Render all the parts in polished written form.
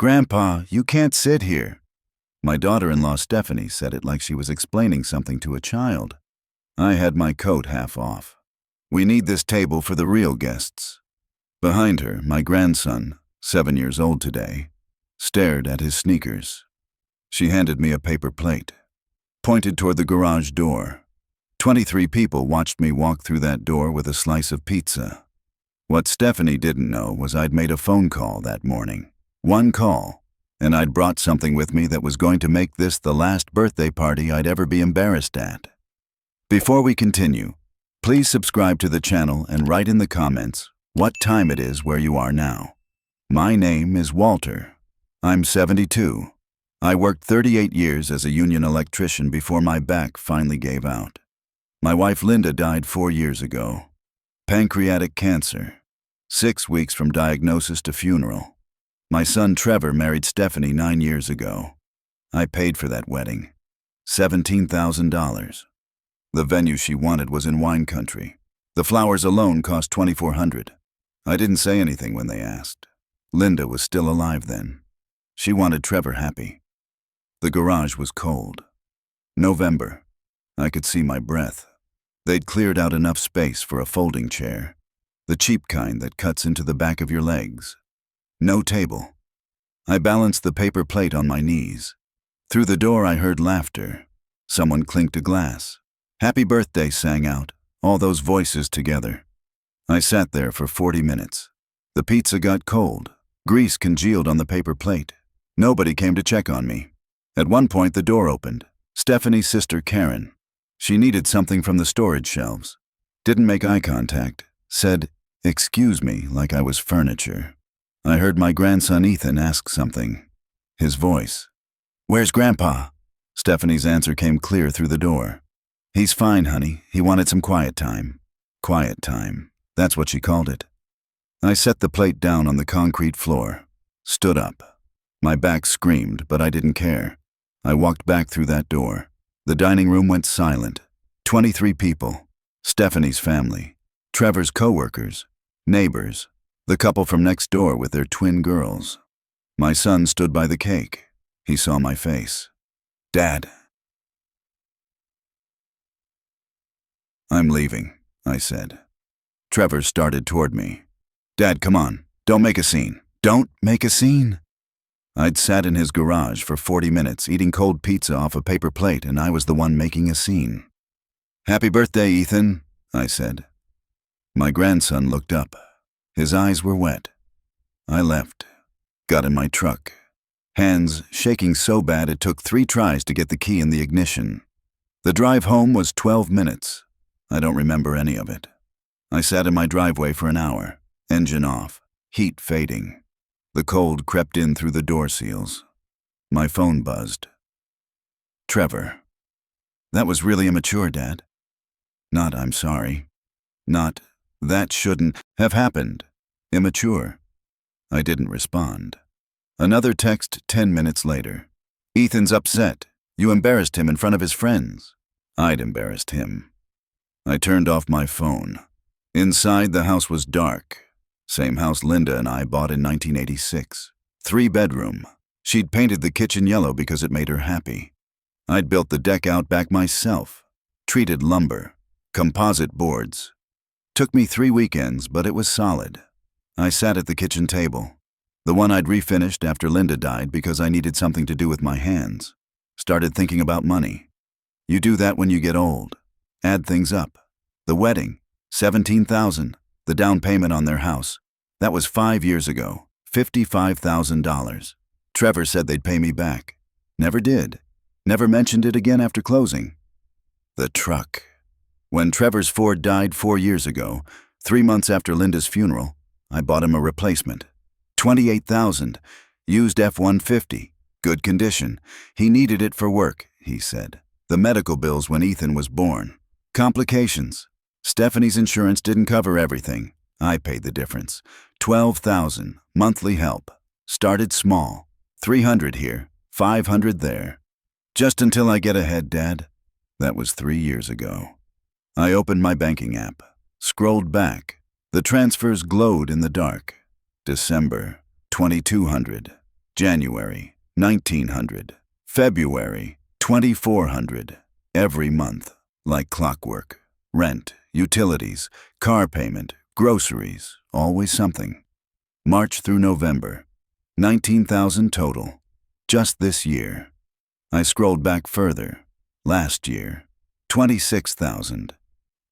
"Grandpa, you can't sit here." My daughter-in-law Stephanie said it like she was explaining something to a child. I had my coat half off. "We need this table for the real guests." Behind her, my grandson, 7 years old today, stared at his sneakers. She handed me a paper plate, pointed toward the garage door. 23 people watched me walk through that door with a slice of pizza. What Stephanie didn't know was I'd made a phone call that morning. One call, and I'd brought something with me that was going to make this the last birthday party I'd ever be embarrassed at. Before we continue, please subscribe to the channel and write in the comments what time it is where you are now. My name is Walter. I'm 72. I worked 38 years as a union electrician before my back finally gave out. My wife Linda died 4 years ago. Pancreatic cancer. 6 weeks from diagnosis to funeral. My son Trevor married Stephanie 9 years ago. I paid for that wedding. $17,000. The venue she wanted was in wine country. The flowers alone cost $2,400. I didn't say anything when they asked. Linda was still alive then. She wanted Trevor happy. The garage was cold. November. I could see my breath. They'd cleared out enough space for a folding chair, the cheap kind that cuts into the back of your legs. No table. I balanced the paper plate on my knees. Through the door I heard laughter. Someone clinked a glass. "Happy birthday" sang out, all those voices together. I sat there for 40 minutes. The pizza got cold. Grease congealed on the paper plate. Nobody came to check on me. At one point the door opened. Stephanie's sister Karen. She needed something from the storage shelves. Didn't make eye contact. Said, "Excuse me," like I was furniture. I heard my grandson Ethan ask something. His voice. "Where's Grandpa?" Stephanie's answer came clear through the door. "He's fine, honey. He wanted some quiet time." Quiet time. That's what she called it. I set the plate down on the concrete floor. Stood up. My back screamed, but I didn't care. I walked back through that door. The dining room went silent. 23 people. Stephanie's family. Trevor's co-workers. Neighbors. The couple from next door with their twin girls. My son stood by the cake. He saw my face. "Dad." "I'm leaving," I said. Trevor started toward me. "Dad, come on. Don't make a scene." "Don't make a scene?" I'd sat in his garage for 40 minutes eating cold pizza off a paper plate, and I was the one making a scene. "Happy birthday, Ethan," I said. My grandson looked up. His eyes were wet. I left. Got in my truck. Hands shaking so bad it took 3 tries to get the key in the ignition. The drive home was 12 minutes. I don't remember any of it. I sat in my driveway for an hour, engine off, heat fading. The cold crept in through the door seals. My phone buzzed. "Trevor." "That was really immature, Dad." Not "I'm sorry." Not "that shouldn't have happened." Immature. I didn't respond. Another text 10 minutes later. "Ethan's upset. You embarrassed him in front of his friends." I'd embarrassed him. I turned off my phone. Inside, the house was dark. Same house Linda and I bought in 1986. 3-bedroom. She'd painted the kitchen yellow because it made her happy. I'd built the deck out back myself. Treated lumber. Composite boards. Took me 3 weekends, but it was solid. I sat at the kitchen table. The one I'd refinished after Linda died because I needed something to do with my hands. Started thinking about money. You do that when you get old. Add things up. The wedding. $17,000. The down payment on their house. That was 5 years ago. $55,000. Trevor said they'd pay me back. Never did. Never mentioned it again after closing. The truck. When Trevor's Ford died 4 years ago, 3 months after Linda's funeral, I bought him a replacement. $28,000. Used F-150. Good condition. He needed it for work, he said. The medical bills when Ethan was born. Complications. Stephanie's insurance didn't cover everything. I paid the difference. $12,000. Monthly help. Started small. $300 here. $500 there. Just until I get ahead, Dad. That was 3 years ago. I opened my banking app. Scrolled back. The transfers glowed in the dark. December. $2,200. January, 1900. February, 2400. Every month, like clockwork. Rent, utilities, car payment, groceries, always something. March through November, 19,000 total. Just this year. I scrolled back further. Last year, 26,000.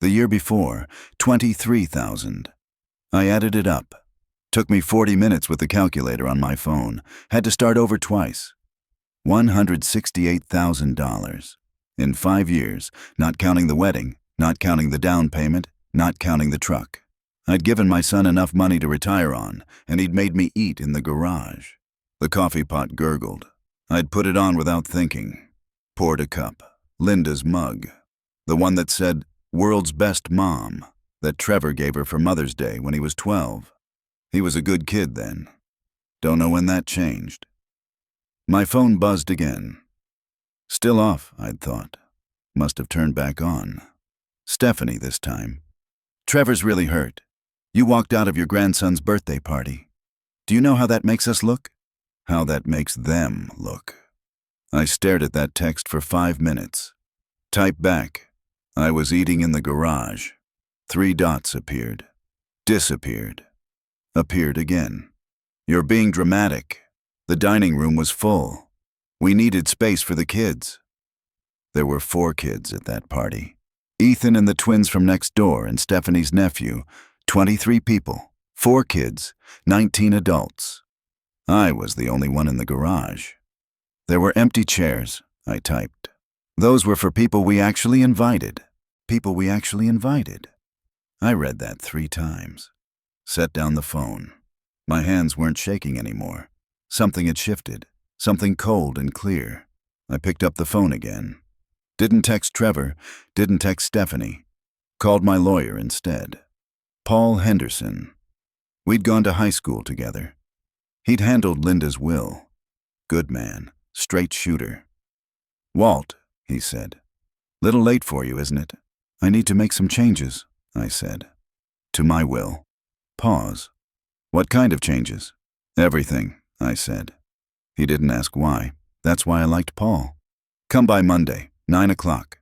The year before, 23,000. I added it up. Took me 40 minutes with the calculator on my phone. Had to start over twice. $168,000. In 5 years, not counting the wedding, not counting the down payment, not counting the truck. I'd given my son enough money to retire on, and he'd made me eat in the garage. The coffee pot gurgled. I'd put it on without thinking. Poured a cup. Linda's mug. The one that said, "World's Best Mom," that Trevor gave her for Mother's Day when he was 12. He was a good kid then. Don't know when that changed. My phone buzzed again. Still off, I'd thought. Must have turned back on. Stephanie this time. "Trevor's really hurt. You walked out of your grandson's birthday party. Do you know how that makes us look?" How that makes them look. I stared at that text for 5 minutes. Type back. I was eating in the garage. 3 dots appeared. Disappeared. Appeared again. "You're being dramatic. The dining room was full. We needed space for the kids." There were 4 kids at that party. Ethan and the twins from next door and Stephanie's nephew. 23 people. 4 kids. 19 adults. I was the only one in the garage. There were empty chairs, I typed. Those were for people we actually invited. People we actually invited. I read that 3 times. Set down the phone. My hands weren't shaking anymore. Something had shifted. Something cold and clear. I picked up the phone again. Didn't text Trevor. Didn't text Stephanie. Called my lawyer instead. Paul Henderson. We'd gone to high school together. He'd handled Linda's will. Good man. Straight shooter. "Walt," he said. "Little late for you, isn't it?" "I need to make some changes," I said. "To my will." Pause. "What kind of changes?" "Everything," I said. He didn't ask why. That's why I liked Paul. "Come by Monday, 9 o'clock.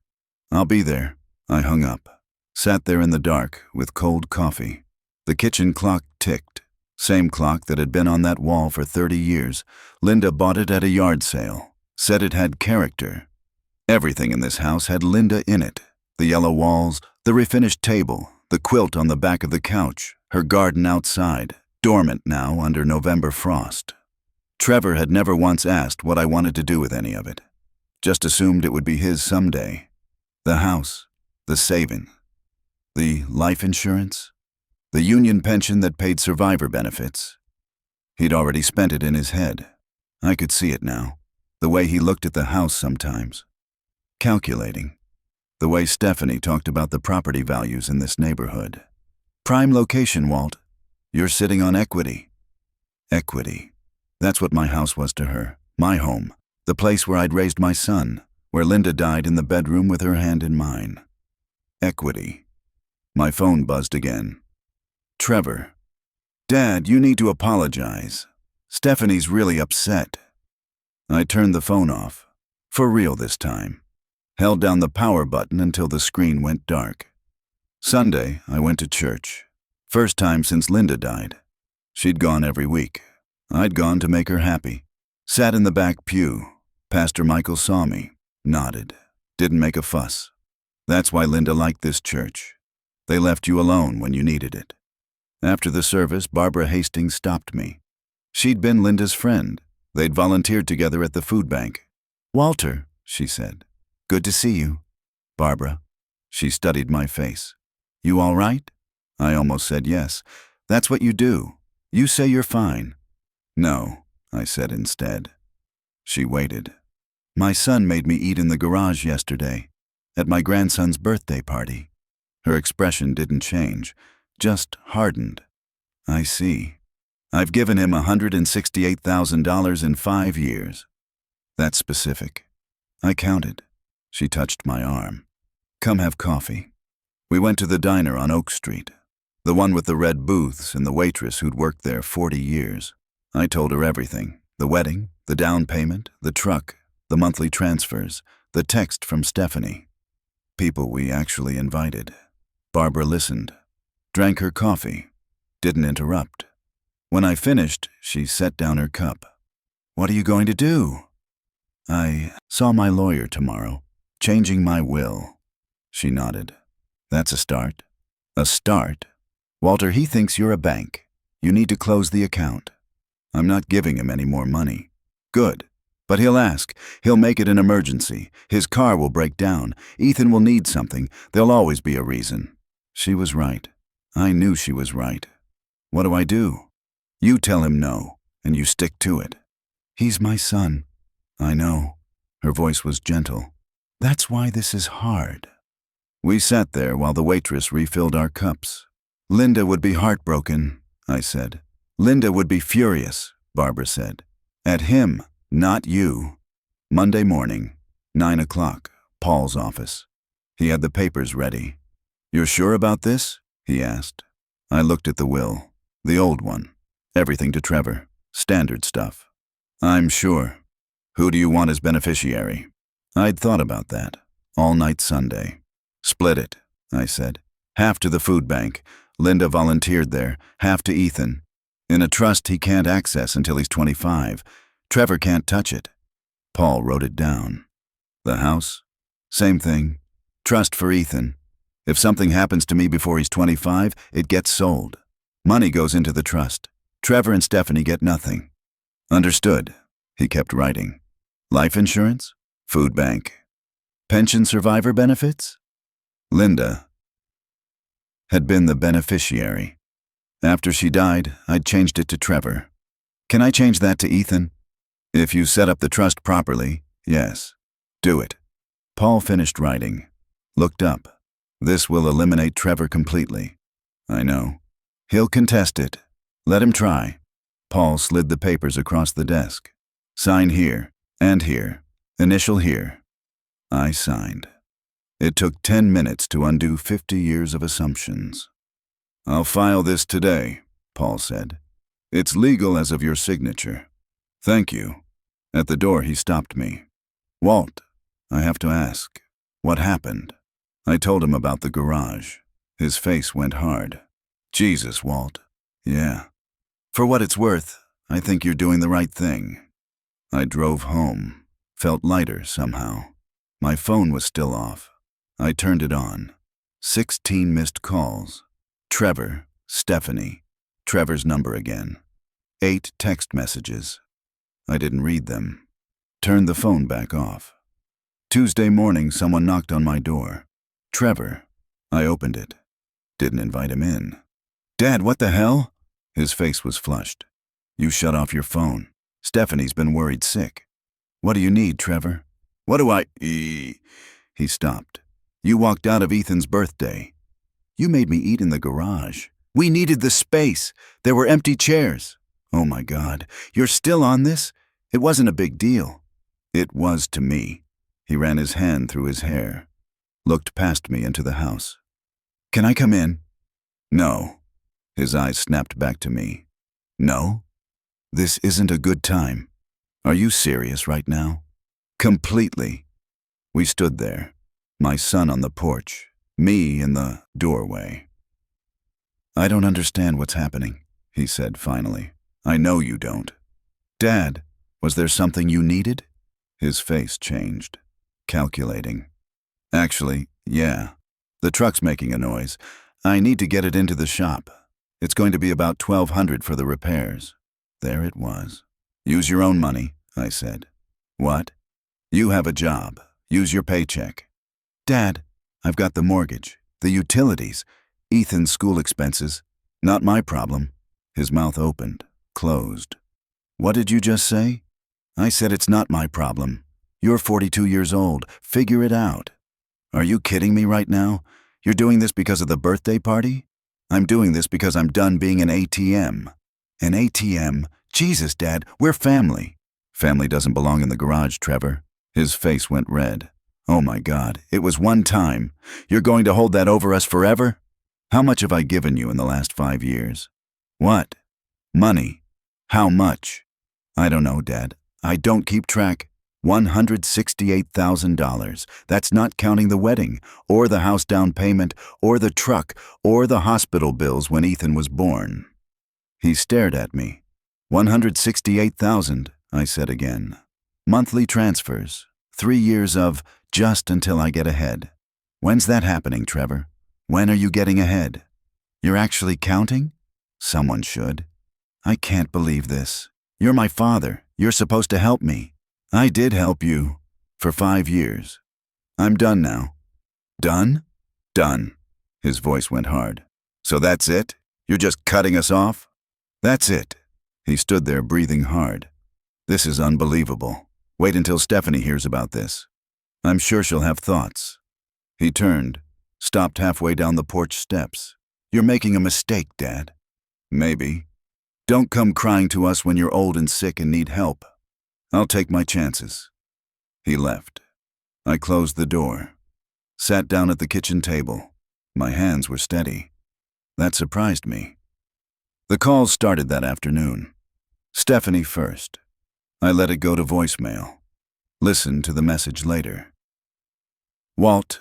"I'll be there." I hung up. Sat there in the dark with cold coffee. The kitchen clock ticked. Same clock that had been on that wall for 30 years. Linda bought it at a yard sale. Said it had character. Everything in this house had Linda in it. The yellow walls, the refinished table, the quilt on the back of the couch, her garden outside, dormant now under November frost. Trevor had never once asked what I wanted to do with any of it. Just assumed it would be his someday. The house, the saving, the life insurance, the union pension that paid survivor benefits. He'd already spent it in his head. I could see it now, the way he looked at the house sometimes. Calculating. The way Stephanie talked about the property values in this neighborhood. "Prime location, Walt. You're sitting on equity." Equity. That's what my house was to her. My home. The place where I'd raised my son. Where Linda died in the bedroom with her hand in mine. Equity. My phone buzzed again. Trevor. "Dad, you need to apologize. Stephanie's really upset." I turned the phone off. For real this time. Held down the power button until the screen went dark. Sunday, I went to church. First time since Linda died. She'd gone every week. I'd gone to make her happy. Sat in the back pew. Pastor Michael saw me. Nodded. Didn't make a fuss. That's why Linda liked this church. They left you alone when you needed it. After the service, Barbara Hastings stopped me. She'd been Linda's friend. They'd volunteered together at the food bank. "Walter," she said. "Good to see you." "Barbara." She studied my face. "You all right?" I almost said yes. "That's what you do. You say you're fine." "No," I said instead. She waited. "My son made me eat in the garage yesterday, at my grandson's birthday party." Her expression didn't change, just hardened. "I see. I've given him $168,000 in 5 years. That's specific." I counted. She touched my arm. "Come have coffee." We went to the diner on Oak Street, the one with the red booths and the waitress who'd worked there 40 years. I told her everything, The wedding, the down payment, the truck, the monthly transfers, the text from Stephanie. People we actually invited. Barbara listened, drank her coffee, didn't interrupt. When I finished, she set down her cup. What are you going to do? I saw my lawyer tomorrow, changing my will. She nodded. That's a start. A start? Walter, he thinks you're a bank. You need to close the account. I'm not giving him any more money. Good. But he'll ask. He'll make it an emergency. His car will break down. Ethan will need something. There'll always be a reason. She was right. I knew she was right. What do I do? You tell him no, and you stick to it. He's my son. I know. Her voice was gentle. That's why this is hard. We sat there while the waitress refilled our cups. Linda would be heartbroken, I said. Linda would be furious, Barbara said. At him, not you. Monday morning, 9 o'clock, Paul's office. He had the papers ready. You're sure about this? He asked. I looked at the will, the old one. Everything to Trevor, standard stuff. I'm sure. Who do you want as beneficiary? I'd thought about that, all night Sunday. Split it, I said. Half to the food bank. Linda volunteered there, half to Ethan. In a trust he can't access until he's 25. Trevor can't touch it. Paul wrote it down. The house? Same thing. Trust for Ethan. If something happens to me before he's 25, it gets sold. Money goes into the trust. Trevor and Stephanie get nothing. Understood. He kept writing. Life insurance? Food bank. Pension survivor benefits? Linda had been the beneficiary. After she died, I'd changed it to Trevor. Can I change that to Ethan? If you set up the trust properly, yes. Do it. Paul finished writing. Looked up. This will eliminate Trevor completely. I know. He'll contest it. Let him try. Paul slid the papers across the desk. Sign here, and here. Initial here. I signed. It took 10 minutes to undo 50 years of assumptions. I'll file this today, Paul said. It's legal as of your signature. Thank you. At the door he stopped me. Walt, I have to ask, what happened? I told him about the garage. His face went hard. Jesus, Walt. Yeah. For what it's worth, I think you're doing the right thing. I drove home. Felt lighter somehow. My phone was still off. I turned it on. 16 missed calls. Trevor, Stephanie, Trevor's number again. 8 text messages. I didn't read them. Turned the phone back off. Tuesday morning, someone knocked on my door. Trevor. I opened it. Didn't invite him in. Dad, what the hell? His face was flushed. You shut off your phone. Stephanie's been worried sick. What do you need, Trevor? What do I... He stopped. You walked out of Ethan's birthday. You made me eat in the garage. We needed the space. There were empty chairs. Oh my God, you're still on this? It wasn't a big deal. It was to me. He ran his hand through his hair. Looked past me into the house. Can I come in? No. His eyes snapped back to me. No? This isn't a good time. Are you serious right now? Completely. We stood there. My son on the porch. Me in the doorway. I don't understand what's happening, he said finally. I know you don't. Dad, was there something you needed? His face changed. Calculating. Actually, yeah. The truck's making a noise. I need to get it into the shop. It's going to be about $1,200 for the repairs. There it was. Use your own money, I said. What? You have a job. Use your paycheck. Dad, I've got the mortgage, the utilities, Ethan's school expenses. Not my problem. His mouth opened, closed. What did you just say? I said it's not my problem. You're 42 years old. Figure it out. Are you kidding me right now? You're doing this because of the birthday party? I'm doing this because I'm done being an ATM. An ATM? Jesus, Dad, we're family. Family doesn't belong in the garage, Trevor. His face went red. Oh my God, it was one time. You're going to hold that over us forever? How much have I given you in the last 5 years? What? Money. How much? I don't know, Dad. I don't keep track. $168,000. That's not counting the wedding, or the house down payment, or the truck, or the hospital bills when Ethan was born. He stared at me. 168,000, I said again. Monthly transfers. 3 years of just until I get ahead. When's that happening, Trevor? When are you getting ahead? You're actually counting? Someone should. I can't believe this. You're my father. You're supposed to help me. I did help you. For 5 years. I'm done now. Done? Done. His voice went hard. So that's it? You're just cutting us off? That's it. He stood there breathing hard. This is unbelievable. Wait until Stephanie hears about this. I'm sure she'll have thoughts. He turned, stopped halfway down the porch steps. You're making a mistake, Dad. Maybe. Don't come crying to us when you're old and sick and need help. I'll take my chances. He left. I closed the door. Sat down at the kitchen table. My hands were steady. That surprised me. The calls started that afternoon. Stephanie first. I let it go to voicemail. Listened to the message later. Walt,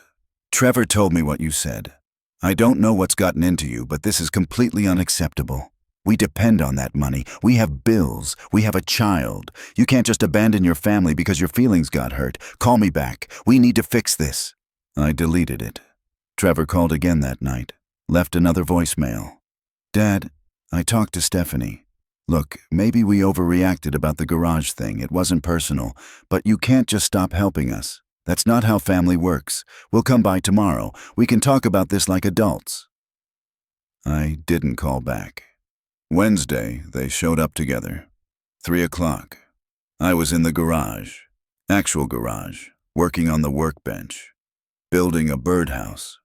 Trevor told me what you said. I don't know what's gotten into you, but this is completely unacceptable. We depend on that money. We have bills. We have a child. You can't just abandon your family because your feelings got hurt. Call me back. We need to fix this. I deleted it. Trevor called again that night. Left another voicemail. Dad, I talked to Stephanie. Look, maybe we overreacted about the garage thing. It wasn't personal, but you can't just stop helping us. That's not how family works. We'll come by tomorrow. We can talk about this like adults. I didn't call back. Wednesday, they showed up together. 3 o'clock. I was in the garage, actual garage, working on the workbench, building a birdhouse.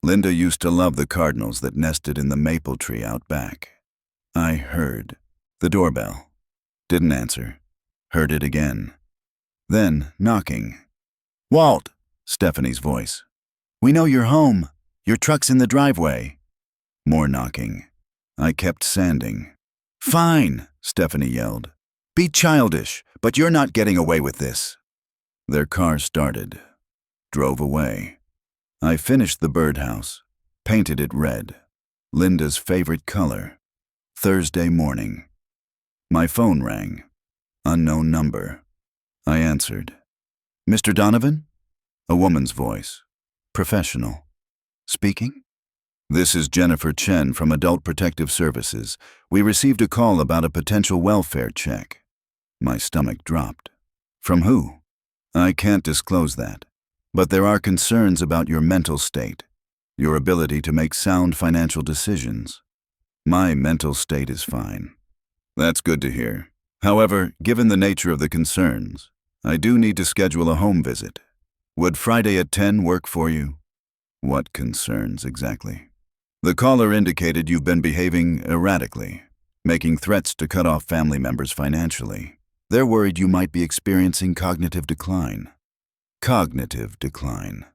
Linda used to love the cardinals that nested in the maple tree out back. I heard the doorbell. Didn't answer. Heard it again. Then knocking. Walt, Stephanie's voice. We know you're home. Your truck's in the driveway. More knocking. I kept sanding. Fine, Stephanie yelled. Be childish, but you're not getting away with this. Their car started. Drove away. I finished the birdhouse. Painted it red. Linda's favorite color. Thursday morning. My phone rang. Unknown number. I answered. Mr. Donovan? A woman's voice. Professional. Speaking? This is Jennifer Chen from Adult Protective Services. We received a call about a potential welfare check. My stomach dropped. From who? I can't disclose that. But there are concerns about your mental state, your ability to make sound financial decisions. My mental state is fine. That's good to hear. However, given the nature of the concerns, I do need to schedule a home visit. Would Friday at 10 work for you? What concerns exactly? The caller indicated you've been behaving erratically, making threats to cut off family members financially. They're worried you might be experiencing cognitive decline. Cognitive decline.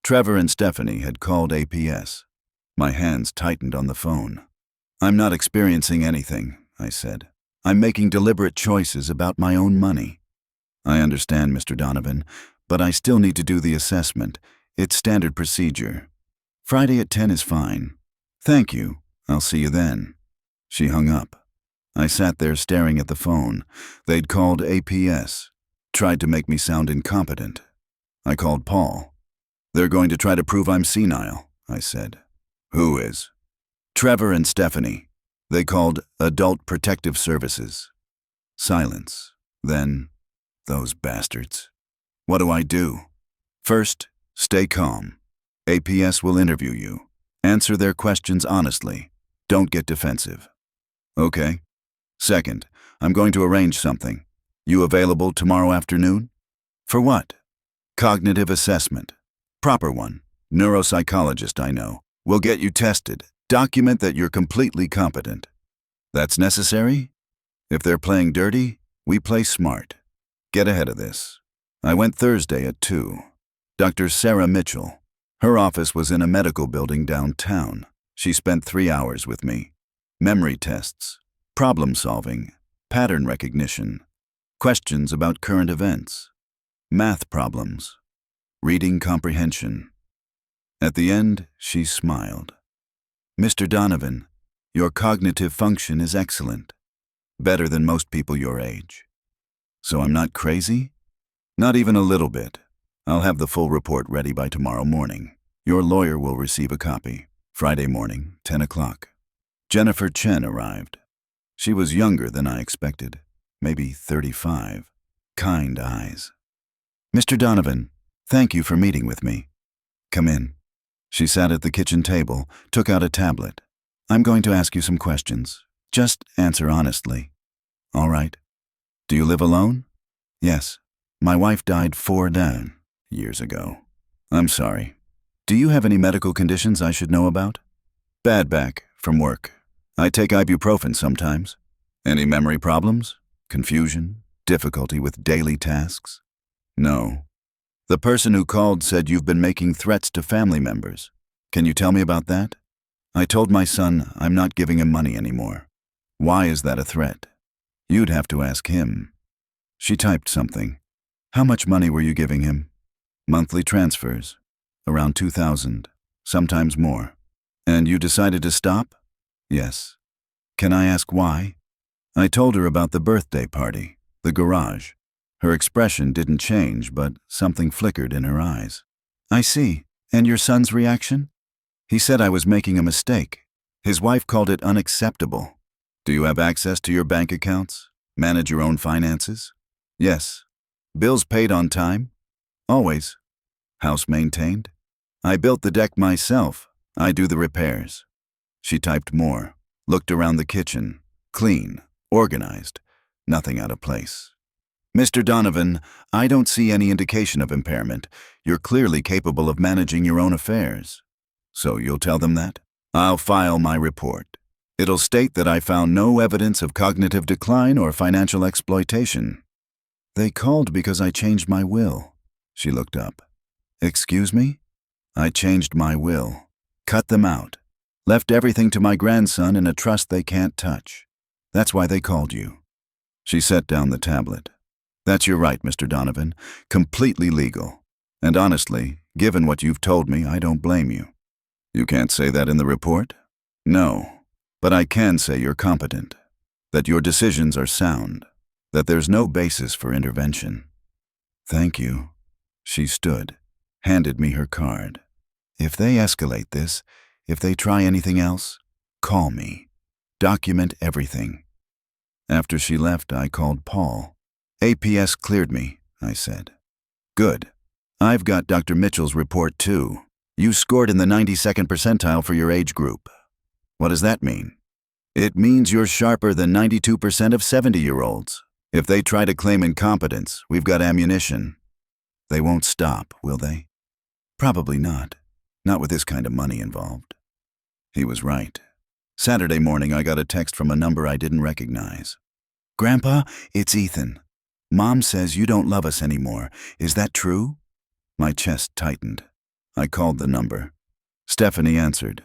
Trevor and Stephanie had called APS. My hands tightened on the phone. I'm not experiencing anything, I said. I'm making deliberate choices about my own money. I understand, Mr. Donovan, but I still need to do the assessment. It's standard procedure. Friday at 10 is fine. Thank you. I'll see you then. She hung up. I sat there staring at the phone. They'd called APS. Tried to make me sound incompetent. I called Paul. They're going to try to prove I'm senile, I said. Who is? Trevor and Stephanie. They called Adult Protective Services. Silence. Then, those bastards. What do I do? First, stay calm. APS will interview you. Answer their questions honestly. Don't get defensive. Okay. Second, I'm going to arrange something. You available tomorrow afternoon? For what? Cognitive assessment. Proper one. Neuropsychologist I know. We'll get you tested. Document that you're completely competent. That's necessary? If they're playing dirty, we play smart. Get ahead of this. I went Thursday at 2. Dr. Sarah Mitchell. Her office was in a medical building downtown. She spent 3 hours with me. Memory tests. Problem solving. pattern recognition, questions about current events, math problems, reading comprehension. At the end, she smiled. Mr. Donovan, your cognitive function is excellent, better than most people your age. So I'm not crazy? Not even a little bit. I'll have the full report ready by tomorrow morning. Your lawyer will receive a copy. Friday morning, 10 o'clock. Jennifer Chen arrived. She was younger than I expected, maybe 35. Kind eyes. Mr. Donovan, thank you for meeting with me. Come in. She sat at the kitchen table, took out a tablet. I'm going to ask you some questions. Just answer honestly. All right. Do you live alone? Yes. My wife died 4 years ago. I'm sorry. Do you have any medical conditions I should know about? Bad back, from work. I take ibuprofen sometimes. Any memory problems? Confusion? Difficulty with daily tasks? No. The person who called said you've been making threats to family members. Can you tell me about that? I told my son I'm not giving him money anymore. Why is that a threat? You'd have to ask him. She typed something. How much money were you giving him? Monthly transfers. Around 2,000, sometimes more. And you decided to stop? Yes. Can I ask why? I told her about the birthday party, the garage. Her expression didn't change, but something flickered in her eyes. I see. And your son's reaction? He said I was making a mistake. His wife called it unacceptable. Do you have access to your bank accounts? Manage your own finances? Yes. Bills paid on time? Always. House maintained? I built the deck myself. I do the repairs. She typed more, looked around the kitchen. Clean, organized, nothing out of place. Mr. Donovan, I don't see any indication of impairment. You're clearly capable of managing your own affairs. So you'll tell them that? I'll file my report. It'll state that I found no evidence of cognitive decline or financial exploitation. They called because I changed my will. She looked up. Excuse me? I changed my will. Cut them out. Left everything to my grandson in a trust they can't touch. That's why they called you. She set down the tablet. That's your right, Mr. Donovan. Completely legal. And honestly, given what you've told me, I don't blame you. You can't say that in the report? No. But I can say you're competent. That your decisions are sound. That there's no basis for intervention. Thank you. She stood, handed me her card. If they escalate this, if they try anything else, call me. Document everything. After she left, I called Paul. APS cleared me, I said. Good. I've got Dr. Mitchell's report too. You scored in the 92nd percentile for your age group. What does that mean? It means you're sharper than 92% of 70-year-olds. If they try to claim incompetence, we've got ammunition. They won't stop, will they? Probably not. Not with this kind of money involved. He was right. Saturday morning, I got a text from a number I didn't recognize. Grandpa, it's Ethan. Mom says you don't love us anymore. Is that true? My chest tightened. I called the number. Stephanie answered.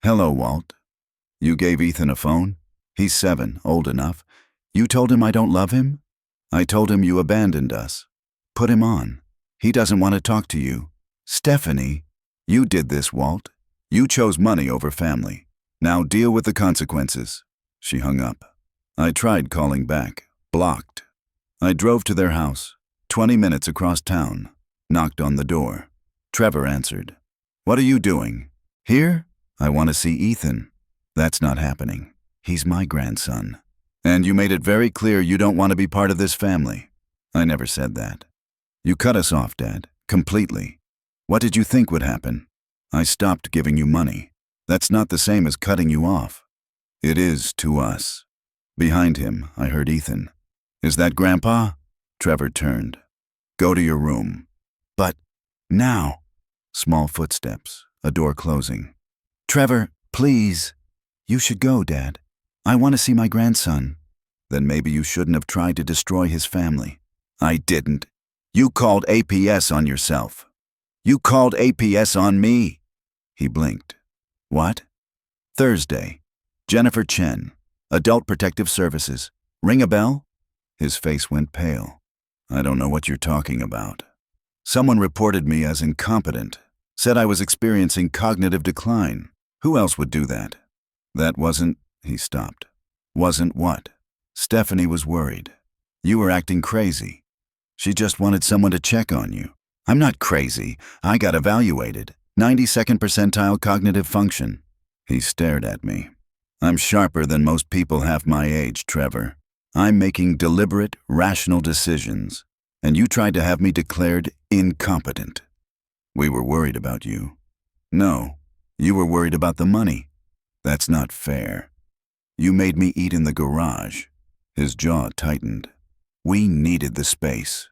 Hello, Walt. You gave Ethan a phone? He's 7, old enough. You told him I don't love him? I told him you abandoned us. Put him on. He doesn't want to talk to you. Stephanie, you did this, Walt. You chose money over family. Now deal with the consequences. She hung up. I tried calling back. Blocked. I drove to their house, 20 minutes across town. Knocked on the door. Trevor answered. What are you doing? Here? I want to see Ethan. That's not happening. He's my grandson. And you made it very clear you don't want to be part of this family. I never said that. You cut us off, Dad, completely. What did you think would happen? I stopped giving you money. That's not the same as cutting you off. It is to us. Behind him, I heard Ethan. Is that Grandpa? Trevor turned. Go to your room. But now. Small footsteps, a door closing. Trevor, please. You should go, Dad. I want to see my grandson. Then maybe you shouldn't have tried to destroy his family. I didn't. You called APS on yourself. You called APS on me. He blinked. What? Thursday. Jennifer Chen, Adult Protective Services. Ring a bell? His face went pale. I don't know what you're talking about. Someone reported me as incompetent, said I was experiencing cognitive decline. Who else would do that? That wasn't, he stopped. Wasn't what? Stephanie was worried. You were acting crazy. She just wanted someone to check on you. I'm not crazy. I got evaluated. 92nd percentile cognitive function. He stared at me. I'm sharper than most people half my age, Trevor. I'm making deliberate, rational decisions, and you tried to have me declared incompetent. We were worried about you. No, you were worried about the money. That's not fair. You made me eat in the garage. His jaw tightened. We needed the space.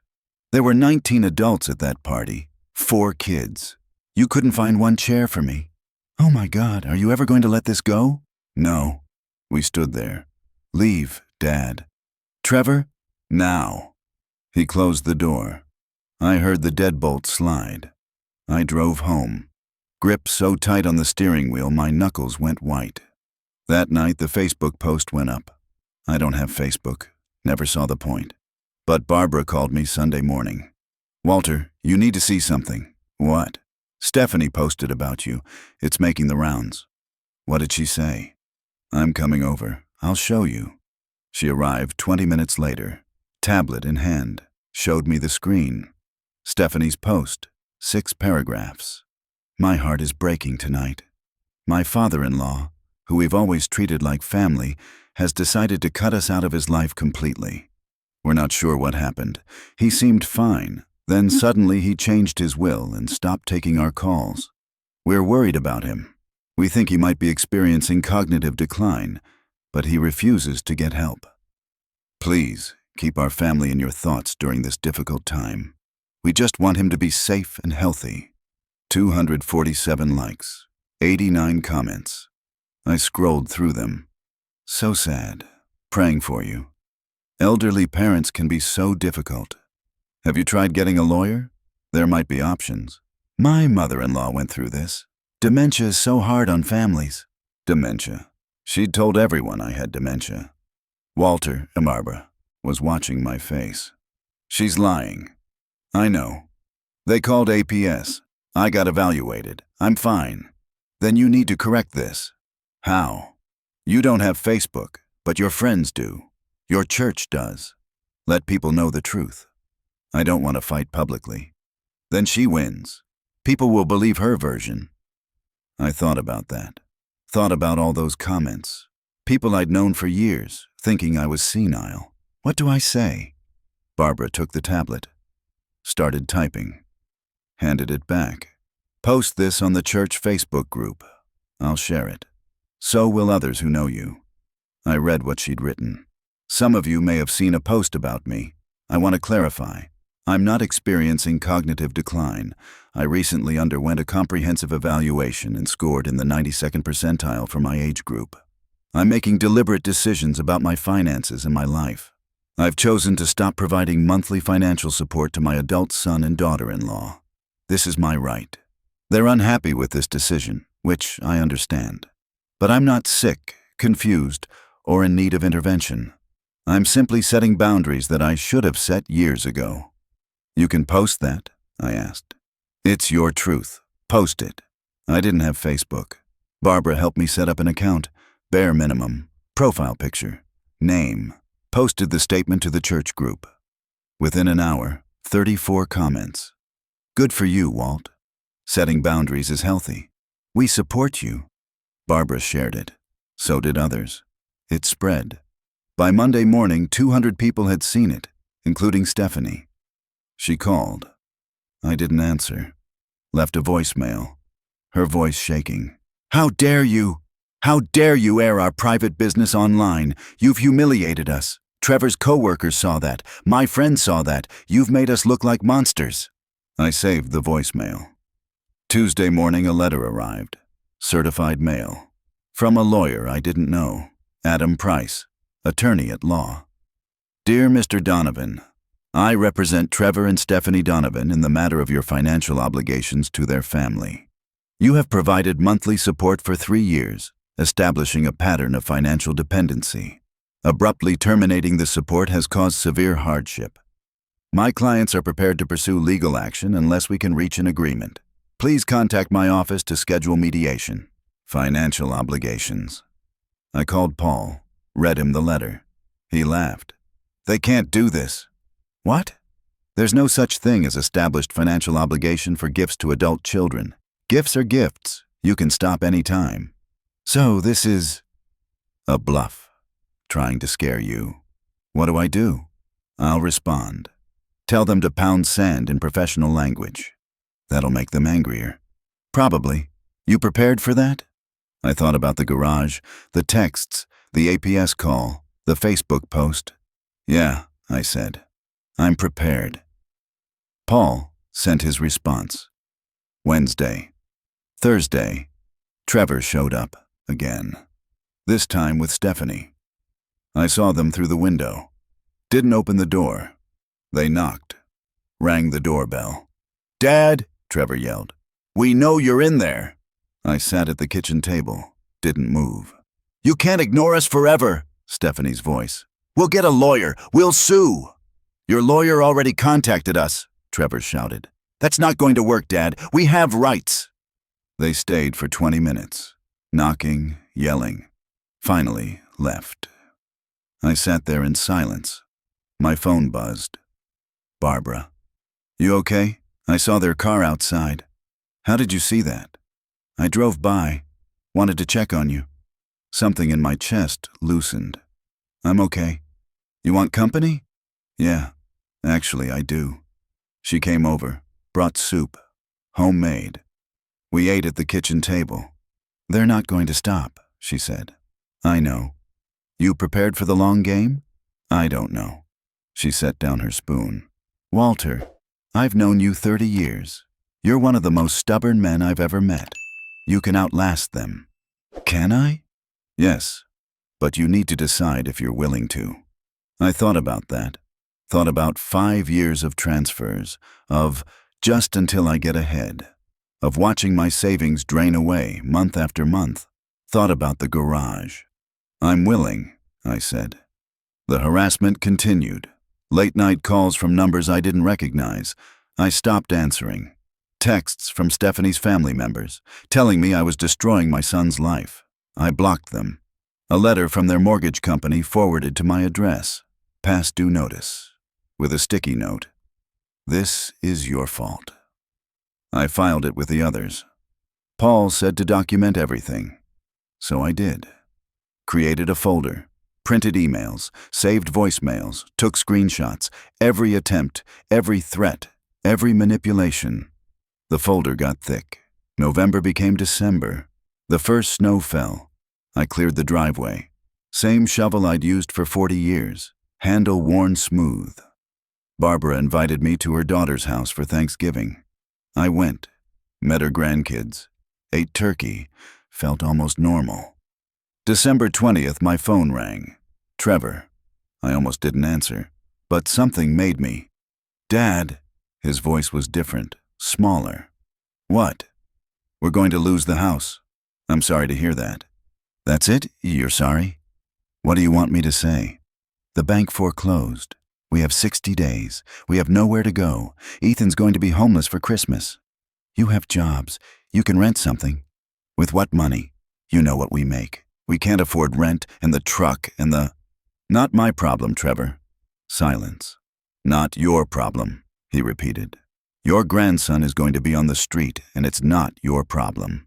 There were 19 adults at that party, 4 kids. You couldn't find one chair for me. Oh my God, are you ever going to let this go? No. We stood there. Leave, Dad. Trevor, now. He closed the door. I heard the deadbolt slide. I drove home. Grip so tight on the steering wheel my knuckles went white. That night the Facebook post went up. I don't have Facebook. Never saw the point. But Barbara called me Sunday morning. Walter, you need to see something. What? Stephanie posted about you. It's making the rounds. What did she say? I'm coming over. I'll show you. She arrived 20 minutes later, tablet in hand, showed me the screen. Stephanie's post, 6 paragraphs. My heart is breaking tonight. My father-in-law, who we've always treated like family, has decided to cut us out of his life completely. We're not sure what happened. He seemed fine. Then suddenly he changed his will and stopped taking our calls. We're worried about him. We think he might be experiencing cognitive decline, but he refuses to get help. Please keep our family in your thoughts during this difficult time. We just want him to be safe and healthy. 247 likes, 89 comments. I scrolled through them. So sad. Praying for you. Elderly parents can be so difficult. Have you tried getting a lawyer? There might be options. My mother-in-law went through this. Dementia is so hard on families. Dementia. She'd told everyone I had dementia. Walter, Barbara, was watching my face. She's lying. I know. They called APS. I got evaluated. I'm fine. Then you need to correct this. How? You don't have Facebook, but your friends do. Your church does. Let people know the truth. I don't want to fight publicly. Then she wins. People will believe her version. I thought about that. Thought about all those comments. People I'd known for years, thinking I was senile. What do I say? Barbara took the tablet. Started typing. Handed it back. Post this on the church Facebook group. I'll share it. So will others who know you. I read what she'd written. Some of you may have seen a post about me. I want to clarify. I'm not experiencing cognitive decline. I recently underwent a comprehensive evaluation and scored in the 92nd percentile for my age group. I'm making deliberate decisions about my finances and my life. I've chosen to stop providing monthly financial support to my adult son and daughter-in-law. This is my right. They're unhappy with this decision, which I understand. But I'm not sick, confused, or in need of intervention. I'm simply setting boundaries that I should have set years ago. You can post that? I asked. It's your truth. Post it. I didn't have Facebook. Barbara helped me set up an account. Bare minimum. Profile picture. Name. Posted the statement to the church group. Within an hour, 34 comments. Good for you, Walt. Setting boundaries is healthy. We support you. Barbara shared it. So did others. It spread. By Monday morning, 200 people had seen it, including Stephanie. She called. I didn't answer. Left a voicemail. Her voice shaking. How dare you? How dare you air our private business online? You've humiliated us. Trevor's co-workers saw that. My friends saw that. You've made us look like monsters. I saved the voicemail. Tuesday morning, a letter arrived. Certified mail. From a lawyer I didn't know. Adam Price, attorney at law. Dear Mr. Donovan, I represent Trevor and Stephanie Donovan in the matter of your financial obligations to their family. You have provided monthly support for 3 years, establishing a pattern of financial dependency. Abruptly terminating the support has caused severe hardship. My clients are prepared to pursue legal action unless we can reach an agreement. Please contact my office to schedule mediation. Financial obligations. I called Paul, read him the letter. He laughed. They can't do this. What? There's no such thing as established financial obligation for gifts to adult children. Gifts are gifts. You can stop any time. So this is a bluff, trying to scare you. What do I do? I'll respond. Tell them to pound sand in professional language. That'll make them angrier. Probably. You prepared for that? I thought about the garage, the texts, the APS call, the Facebook post. Yeah, I said. I'm prepared. Paul sent his response. Wednesday. Thursday. Trevor showed up again. This time with Stephanie. I saw them through the window. Didn't open the door. They knocked. Rang the doorbell. Dad, Trevor yelled. We know you're in there. I sat at the kitchen table. Didn't move. You can't ignore us forever, Stephanie's voice. We'll get a lawyer. We'll sue. Your lawyer already contacted us, Trevor shouted. That's not going to work, Dad. We have rights. They stayed for 20 minutes, knocking, yelling. Finally left. I sat there in silence. My phone buzzed. Barbara. You okay? I saw their car outside. How did you see that? I drove by. Wanted to check on you. Something in my chest loosened. I'm okay. You want company? Yeah, actually I do. She came over, brought soup, homemade. We ate at the kitchen table. They're not going to stop, she said. I know. You prepared for the long game? I don't know. She set down her spoon. Walter, I've known you 30 years. You're one of the most stubborn men I've ever met. You can outlast them. Can I? Yes, but you need to decide if you're willing to. I thought about that. Thought about 5 years of transfers, of just until I get ahead, of watching my savings drain away month after month. Thought about the garage. I'm willing, I said. The harassment continued. Late-night calls from numbers I didn't recognize. I stopped answering. Texts from Stephanie's family members, telling me I was destroying my son's life. I blocked them. A letter from their mortgage company forwarded to my address. Past due notice. With a sticky note. This is your fault. I filed it with the others. Paul said to document everything. So I did. Created a folder. Printed emails, saved voicemails, took screenshots, every attempt, every threat, every manipulation. The folder got thick. November became December. The first snow fell. I cleared the driveway. Same shovel I'd used for 40 years. Handle worn smooth. Barbara invited me to her daughter's house for Thanksgiving. I went, met her grandkids, ate turkey, felt almost normal. December 20th, my phone rang. Trevor. I almost didn't answer, but something made me. Dad. His voice was different, smaller. What? We're going to lose the house. I'm sorry to hear that. That's it? You're sorry? What do you want me to say? The bank foreclosed. We have 60 days. We have nowhere to go. Ethan's going to be homeless for Christmas. You have jobs. You can rent something. With what money? You know what we make. We can't afford rent and the truck and the... Not my problem, Trevor. Silence. Not your problem, he repeated. Your grandson is going to be on the street, and it's not your problem.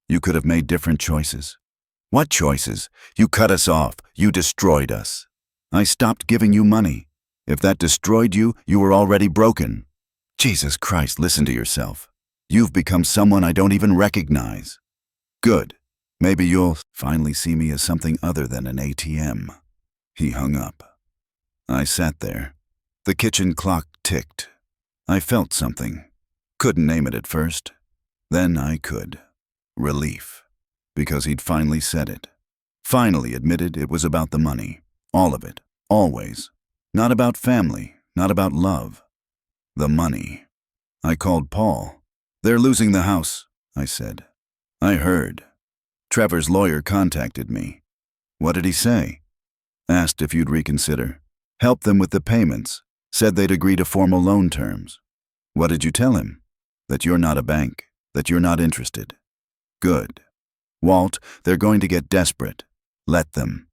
You could have made different choices. What choices? You cut us off. You destroyed us. I stopped giving you money. If that destroyed you, you were already broken. Jesus Christ, listen to yourself. You've become someone I don't even recognize. Good. Maybe you'll finally see me as something other than an ATM. He hung up. I sat there. The kitchen clock ticked. I felt something. Couldn't name it at first. Then I could. Relief. Because he'd finally said it. Finally admitted it was about the money. All of it. Always. Not about family. Not about love. The money. I called Paul. They're losing the house, I said. I heard. Trevor's lawyer contacted me. What did he say? Asked if you'd reconsider. Helped them with the payments. Said they'd agree to formal loan terms. What did you tell him? That you're not a bank. That you're not interested. Good. Walt, they're going to get desperate. Let them.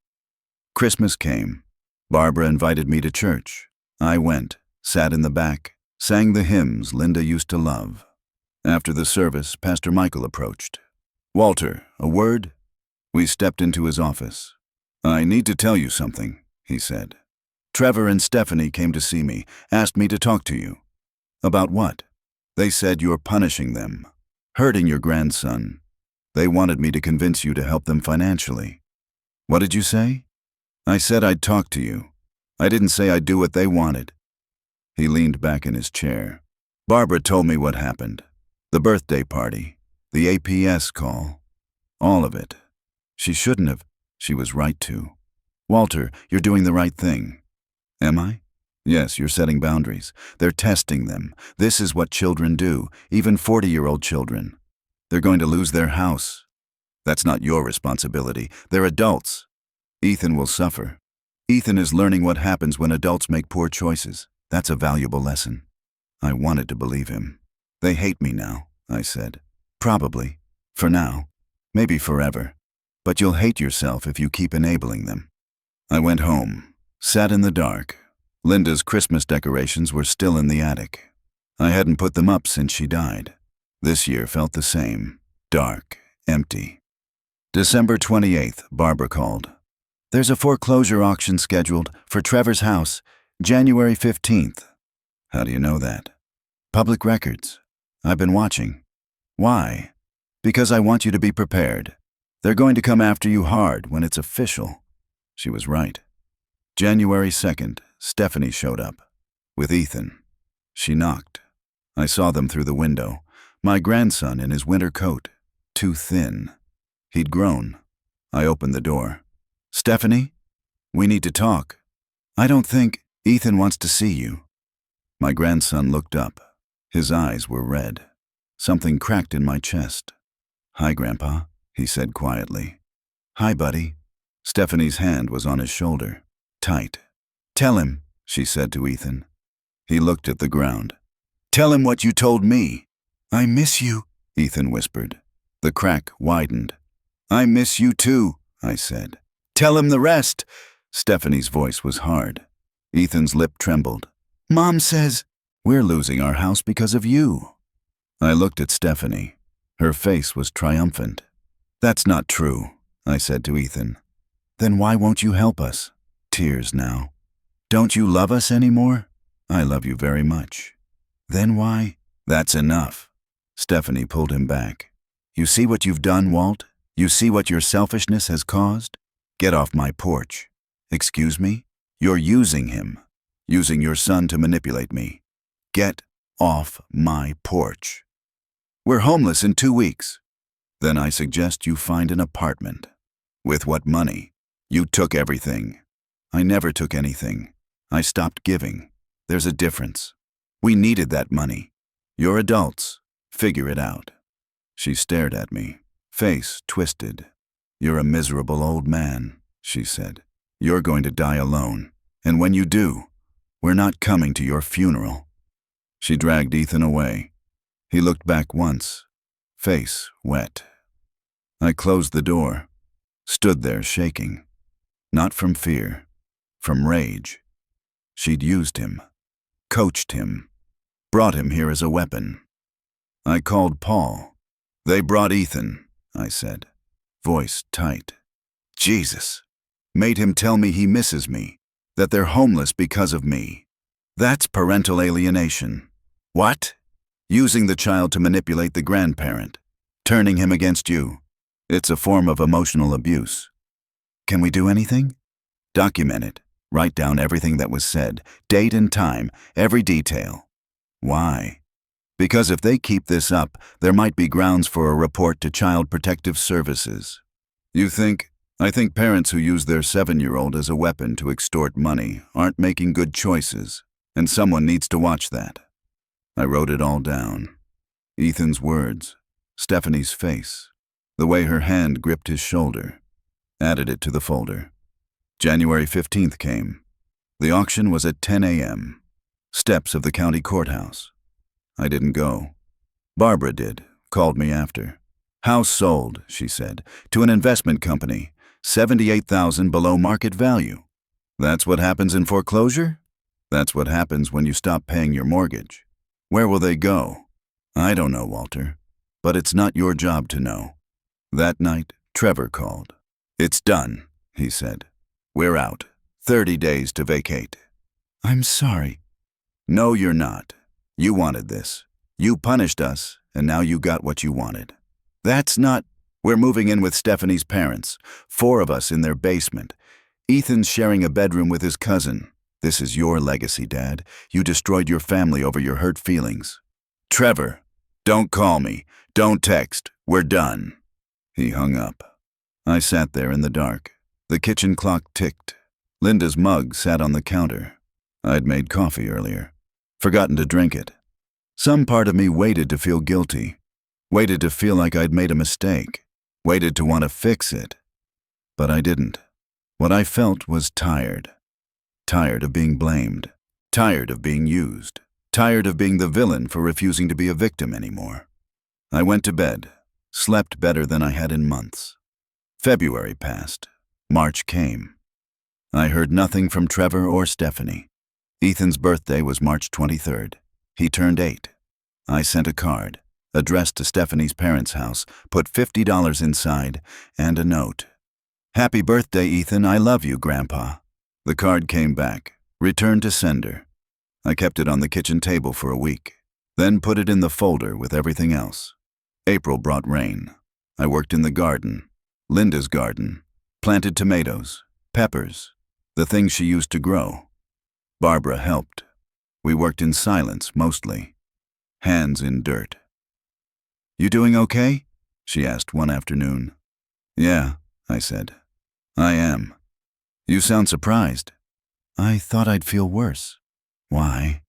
Christmas came. Barbara invited me to church. I went, sat in the back, sang the hymns Linda used to love. After the service, Pastor Michael approached. Walter, a word? We stepped into his office. I need to tell you something, he said. Trevor and Stephanie came to see me, asked me to talk to you. About what? They said you're punishing them, hurting your grandson. They wanted me to convince you to help them financially. What did you say? I said I'd talk to you. I didn't say I'd do what they wanted. He leaned back in his chair. Barbara told me what happened. The birthday party, the APS call, all of it. She shouldn't have. She was right to. Walter, you're doing the right thing. Am I? Yes, you're setting boundaries. They're testing them. This is what children do, even 40-year-old children. They're going to lose their house. That's not your responsibility. They're adults. Ethan will suffer. Ethan is learning what happens when adults make poor choices. That's a valuable lesson. I wanted to believe him. They hate me now, I said. Probably. For now. Maybe forever. But you'll hate yourself if you keep enabling them. I went home, sat in the dark. Linda's Christmas decorations were still in the attic. I hadn't put them up since she died. This year felt the same. Dark, empty. December 28th, Barbara called. There's a foreclosure auction scheduled for Trevor's house, January 15th. How do you know that? Public records. I've been watching. Why? Because I want you to be prepared. They're going to come after you hard when it's official. She was right. January 2nd, Stephanie showed up. With Ethan. She knocked. I saw them through the window. My grandson in his winter coat. Too thin. He'd grown. I opened the door. Stephanie? We need to talk. I don't think Ethan wants to see you. My grandson looked up. His eyes were red. Something cracked in my chest. Hi, Grandpa, he said quietly. Hi, buddy. Stephanie's hand was on his shoulder. Tight. Tell him, she said to Ethan. He looked at the ground. Tell him what you told me. I miss you, Ethan whispered. The crack widened. I miss you too, I said. Tell him the rest. Stephanie's voice was hard. Ethan's lip trembled. Mom says, we're losing our house because of you. I looked at Stephanie. Her face was triumphant. That's not true, I said to Ethan. Then why won't you help us? Tears now. Don't you love us anymore? I love you very much. Then why? That's enough. Stephanie pulled him back. You see what you've done, Walt? You see what your selfishness has caused? Get off my porch. Excuse me? You're using him. Using your son to manipulate me. Get off my porch. We're homeless in 2 weeks. Then I suggest you find an apartment. With what money? You took everything. I never took anything. I stopped giving. There's a difference. We needed that money. You're adults. Figure it out. She stared at me, face twisted. You're a miserable old man, she said. You're going to die alone. And when you do, we're not coming to your funeral. She dragged Ethan away. He looked back once, face wet. I closed the door, stood there shaking. Not from fear, from rage. She'd used him, coached him, brought him here as a weapon. I called Paul. They brought Ethan, I said, voice tight. Jesus. Made him tell me he misses me, that they're homeless because of me. That's parental alienation. What? Using the child to manipulate the grandparent, turning him against you. It's a form of emotional abuse. Can we do anything? Document it. Write down everything that was said, date and time, every detail. Why? Because if they keep this up, there might be grounds for a report to Child Protective Services. I think parents who use their 7-year-old as a weapon to extort money aren't making good choices, and someone needs to watch that. I wrote it all down. Ethan's words, Stephanie's face, the way her hand gripped his shoulder, added it to the folder. January 15th came. The auction was at 10 a.m. Steps of the county courthouse. I didn't go. Barbara did, called me after. House sold, she said, to an investment company, $78,000 below market value. That's what happens in foreclosure? That's what happens when you stop paying your mortgage. Where will they go? I don't know, Walter, but it's not your job to know. That night, Trevor called. It's done, he said. We're out. 30 days to vacate. I'm sorry. No, you're not. You wanted this. You punished us, and now you got what you wanted. That's not... We're moving in with Stephanie's parents, 4 of us in their basement. Ethan's sharing a bedroom with his cousin. This is your legacy, Dad. You destroyed your family over your hurt feelings. Trevor, don't call me. Don't text. We're done. He hung up. I sat there in the dark. The kitchen clock ticked. Linda's mug sat on the counter. I'd made coffee earlier. Forgotten to drink it. Some part of me waited to feel guilty. Waited to feel like I'd made a mistake. Waited to want to fix it. But I didn't. What I felt was tired. Tired of being blamed. Tired of being used. Tired of being the villain for refusing to be a victim anymore. I went to bed. Slept better than I had in months. February passed. March came. I heard nothing from Trevor or Stephanie. Ethan's birthday was March 23rd. He turned 8. I sent a card, addressed to Stephanie's parents' house, put $50 inside, and a note. Happy birthday, Ethan. I love you, Grandpa. The card came back, returned to sender. I kept it on the kitchen table for a week, then put it in the folder with everything else. April brought rain. I worked in the garden, Linda's garden, planted tomatoes, peppers, the things she used to grow. Barbara helped. We worked in silence, mostly. Hands in dirt. You doing okay? She asked one afternoon. Yeah, I said. I am. You sound surprised. I thought I'd feel worse. Why?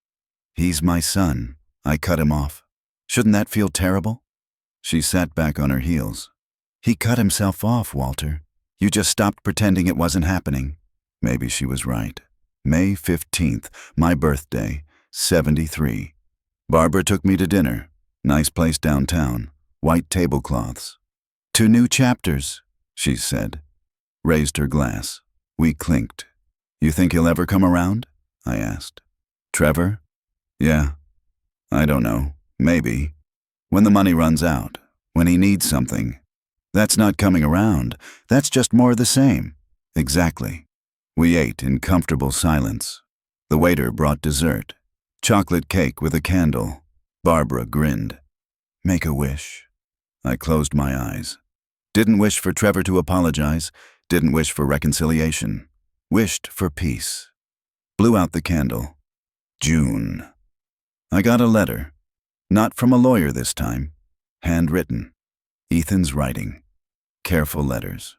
He's my son. I cut him off. Shouldn't that feel terrible? She sat back on her heels. He cut himself off, Walter. You just stopped pretending it wasn't happening. Maybe she was right. May 15th, my birthday, 73. Barbara took me to dinner. Nice place downtown. White tablecloths. 2 new chapters, she said. Raised her glass. We clinked. You think he'll ever come around? I asked. Trevor? Yeah. I don't know. Maybe. When the money runs out. When he needs something. That's not coming around. That's just more of the same. Exactly. We ate in comfortable silence. The waiter brought dessert. Chocolate cake with a candle. Barbara grinned. Make a wish. I closed my eyes. Didn't wish for Trevor to apologize. Didn't wish for reconciliation. Wished for peace. Blew out the candle. June. I got a letter. Not from a lawyer this time. Handwritten. Ethan's writing. Careful letters.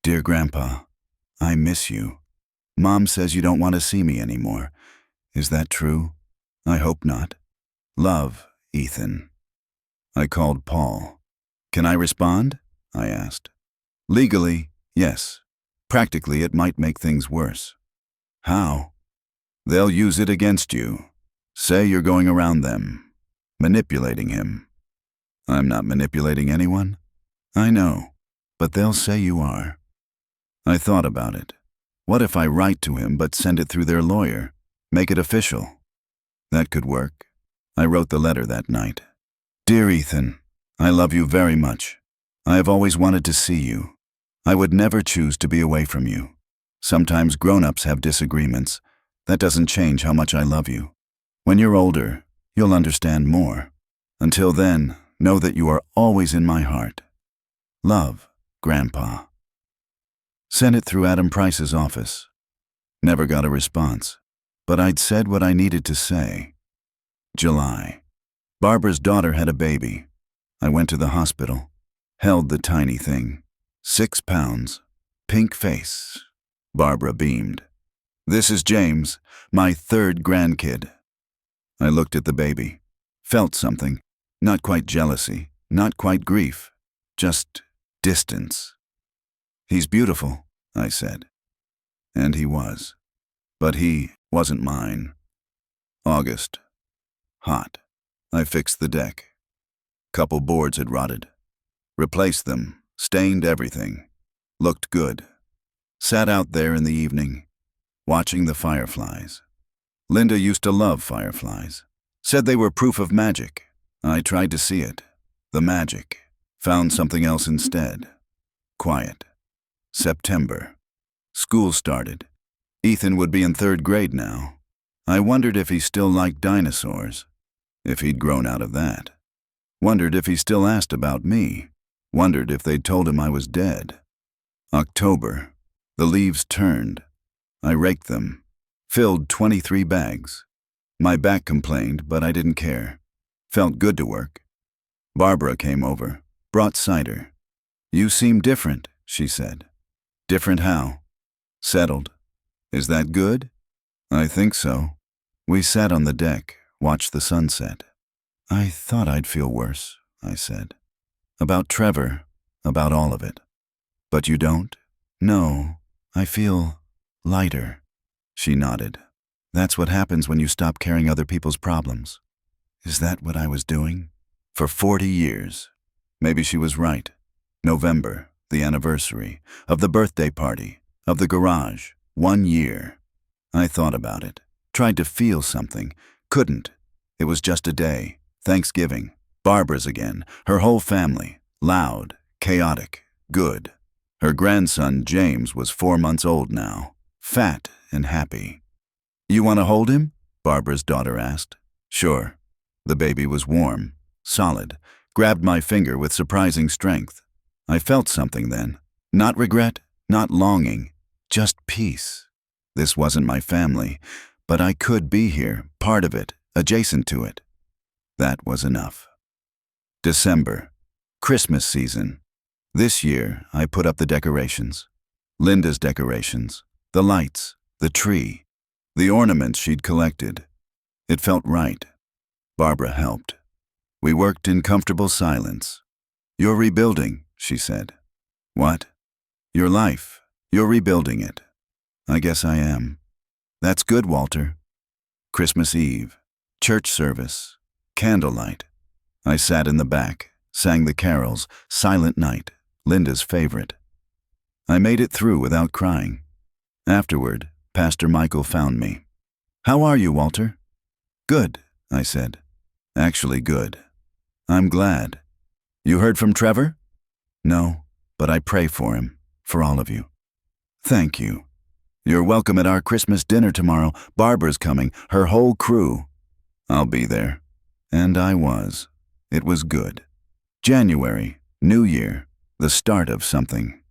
Dear Grandpa, I miss you. Mom says you don't want to see me anymore. Is that true? I hope not. Love, Ethan. I called Paul. Can I respond? I asked. Legally, yes. Practically, it might make things worse. How? They'll use it against you. Say you're going around them. Manipulating him. I'm not manipulating anyone. I know, but they'll say you are. I thought about it. What if I write to him but send it through their lawyer? Make it official. That could work. I wrote the letter that night. Dear Ethan, I love you very much. I have always wanted to see you. I would never choose to be away from you. Sometimes grown-ups have disagreements. That doesn't change how much I love you. When you're older, you'll understand more. Until then, know that you are always in my heart. Love, Grandpa. Sent it through Adam Price's office. Never got a response, but I'd said what I needed to say. July. Barbara's daughter had a baby. I went to the hospital, held the tiny thing. 6 pounds, pink face. Barbara beamed. This is James, my 3rd grandkid. I looked at the baby, felt something, not quite jealousy, not quite grief, just distance. He's beautiful, I said. And he was. But he wasn't mine. August. Hot. I fixed the deck. Couple boards had rotted. Replaced them, stained everything. Looked good. Sat out there in the evening, watching the fireflies. Linda used to love fireflies. Said they were proof of magic. I tried to see it. The magic. Found something else instead. Quiet. September. School started. Ethan would be in 3rd grade now. I wondered if he still liked dinosaurs. If he'd grown out of that. Wondered if he still asked about me. Wondered if they'd told him I was dead. October. The leaves turned. I raked them. Filled 23 bags. My back complained, but I didn't care. Felt good to work. Barbara came over. Brought cider. "You seem different," she said. "Different how?" "Settled." "Is that good?" "I think so." We sat on the deck, watched the sunset. "I thought I'd feel worse," I said. "About Trevor, about all of it." "But you don't?" "No, I feel lighter." She nodded. "That's what happens when you stop carrying other people's problems." Is that what I was doing? For 40 years. Maybe she was right. November, the anniversary, of the birthday party, of the garage, 1 year. I thought about it, tried to feel something, couldn't. It was just a day, Thanksgiving, Barbara's again, her whole family, loud, chaotic, good. Her grandson, James, was 4 months old now, fat and happy. "You want to hold him?" Barbara's daughter asked. "Sure." The baby was warm, solid, grabbed my finger with surprising strength. I felt something then. Not regret, not longing, just peace. This wasn't my family, but I could be here, part of it, adjacent to it. That was enough. December, Christmas season. This year, I put up the decorations. Linda's decorations, the lights, the tree, the ornaments she'd collected. It felt right. Barbara helped. We worked in comfortable silence. "You're rebuilding," she said. "What?" "Your life. You're rebuilding it." "I guess I am." "That's good, Walter." Christmas Eve. Church service. Candlelight. I sat in the back, sang the carols, Silent Night, Linda's favorite. I made it through without crying. Afterward, Pastor Michael found me. "How are you, Walter?" "Good," I said. "Actually good." "I'm glad." "You heard from Trevor?" "No, but I pray for him, for all of you." "Thank you." "You're welcome at our Christmas dinner tomorrow. Barbara's coming, her whole crew." "I'll be there." And I was. It was good. January, New Year, the start of something.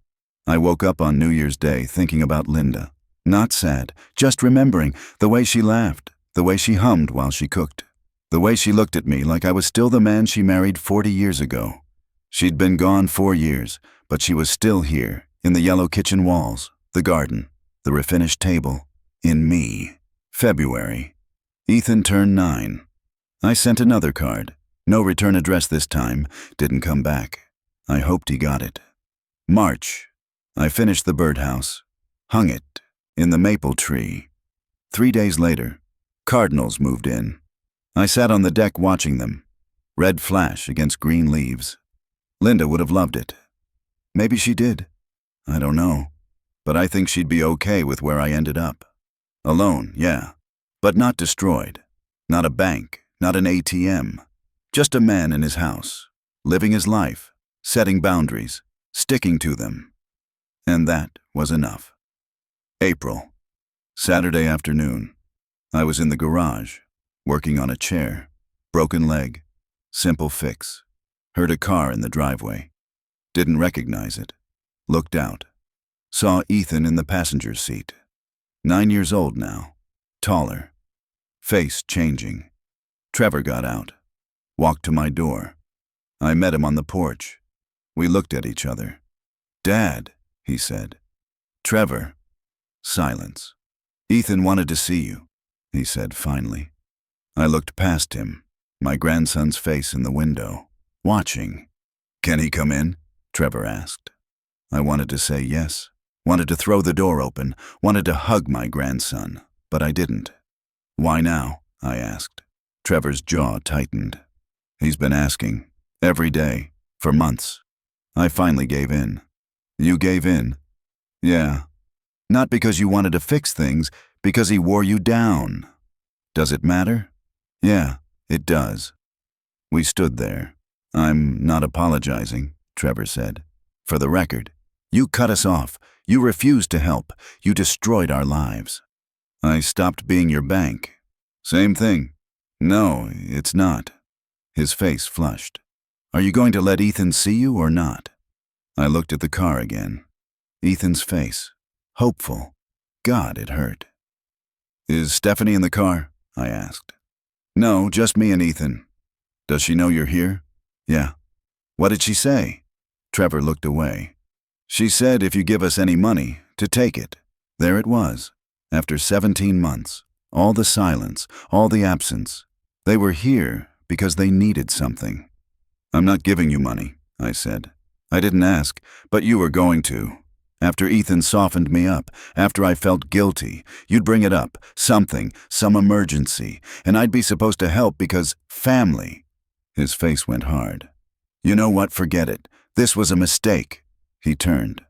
I woke up on New Year's Day thinking about Linda. Not sad, just remembering the way she laughed, the way she hummed while she cooked. The way she looked at me like I was still the man she married 40 years ago. She'd been gone 4 years, but she was still here, in the yellow kitchen walls, the garden, the refinished table, in me. February. Ethan turned 9. I sent another card. No return address this time, didn't come back. I hoped he got it. March. I finished the birdhouse, hung it in the maple tree. 3 days later, cardinals moved in. I sat on the deck watching them. Red flash against green leaves. Linda would have loved it. Maybe she did. I don't know. But I think she'd be okay with where I ended up. Alone, yeah. But not destroyed. Not a bank, not an ATM. Just a man in his house, living his life, setting boundaries, sticking to them. And that was enough. April. Saturday afternoon. I was in the garage, working on a chair. Broken leg. Simple fix. Heard a car in the driveway. Didn't recognize it. Looked out. Saw Ethan in the passenger seat. 9 years old now. Taller. Face changing. Trevor got out. Walked to my door. I met him on the porch. We looked at each other. "Dad," he said. "Trevor." Silence. "Ethan wanted to see you," he said finally. I looked past him, my grandson's face in the window, watching. "Can he come in?" Trevor asked. I wanted to say yes, Wanted to throw the door open, wanted to hug my grandson, but I didn't. Why now? I asked. Trevor's jaw tightened. He's been asking, every day, for months. I finally gave in. You gave in? Yeah. Not because you wanted to fix things, because he wore you down. Does it matter? Yeah, it does. We stood there. I'm not apologizing, Trevor said. For the record, you cut us off. You refused to help. You destroyed our lives. I stopped being your bank. Same thing. No, it's not. His face flushed. Are you going to let Ethan see you or not? I looked at the car again. Ethan's face. Hopeful. God, it hurt. Is Stephanie in the car? I asked. No, just me and Ethan. Does she know you're here? Yeah. What did she say? Trevor looked away. She said if you give us any money, to take it. There it was. After 17 months, all the silence, all the absence. They were here because they needed something. I'm not giving you money, I said. I didn't ask, but you were going to. After Ethan softened me up, after I felt guilty, you'd bring it up, something, some emergency, and I'd be supposed to help because family. His face went hard. You know what, forget it. This was a mistake. He turned.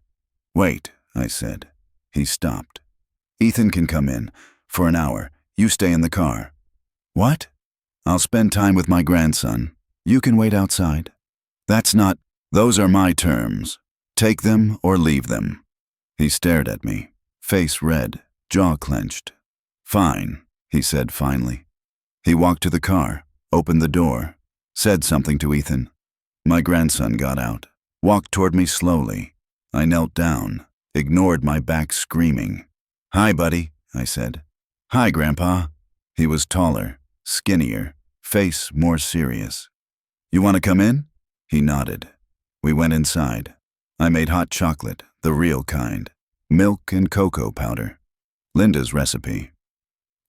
Wait, I said. He stopped. Ethan can come in. For an hour. You stay in the car. What? I'll spend time with my grandson. You can wait outside. That's not. Those are my terms. Take them or leave them. He stared at me, face red, jaw clenched. Fine, he said finally. He walked to the car, opened the door, said something to Ethan. My grandson got out, walked toward me slowly. I knelt down, ignored my back screaming. Hi, buddy, I said. Hi, Grandpa. He was taller, skinnier, face more serious. You want to come in? He nodded. We went inside. I made hot chocolate, the real kind. Milk and cocoa powder. Linda's recipe.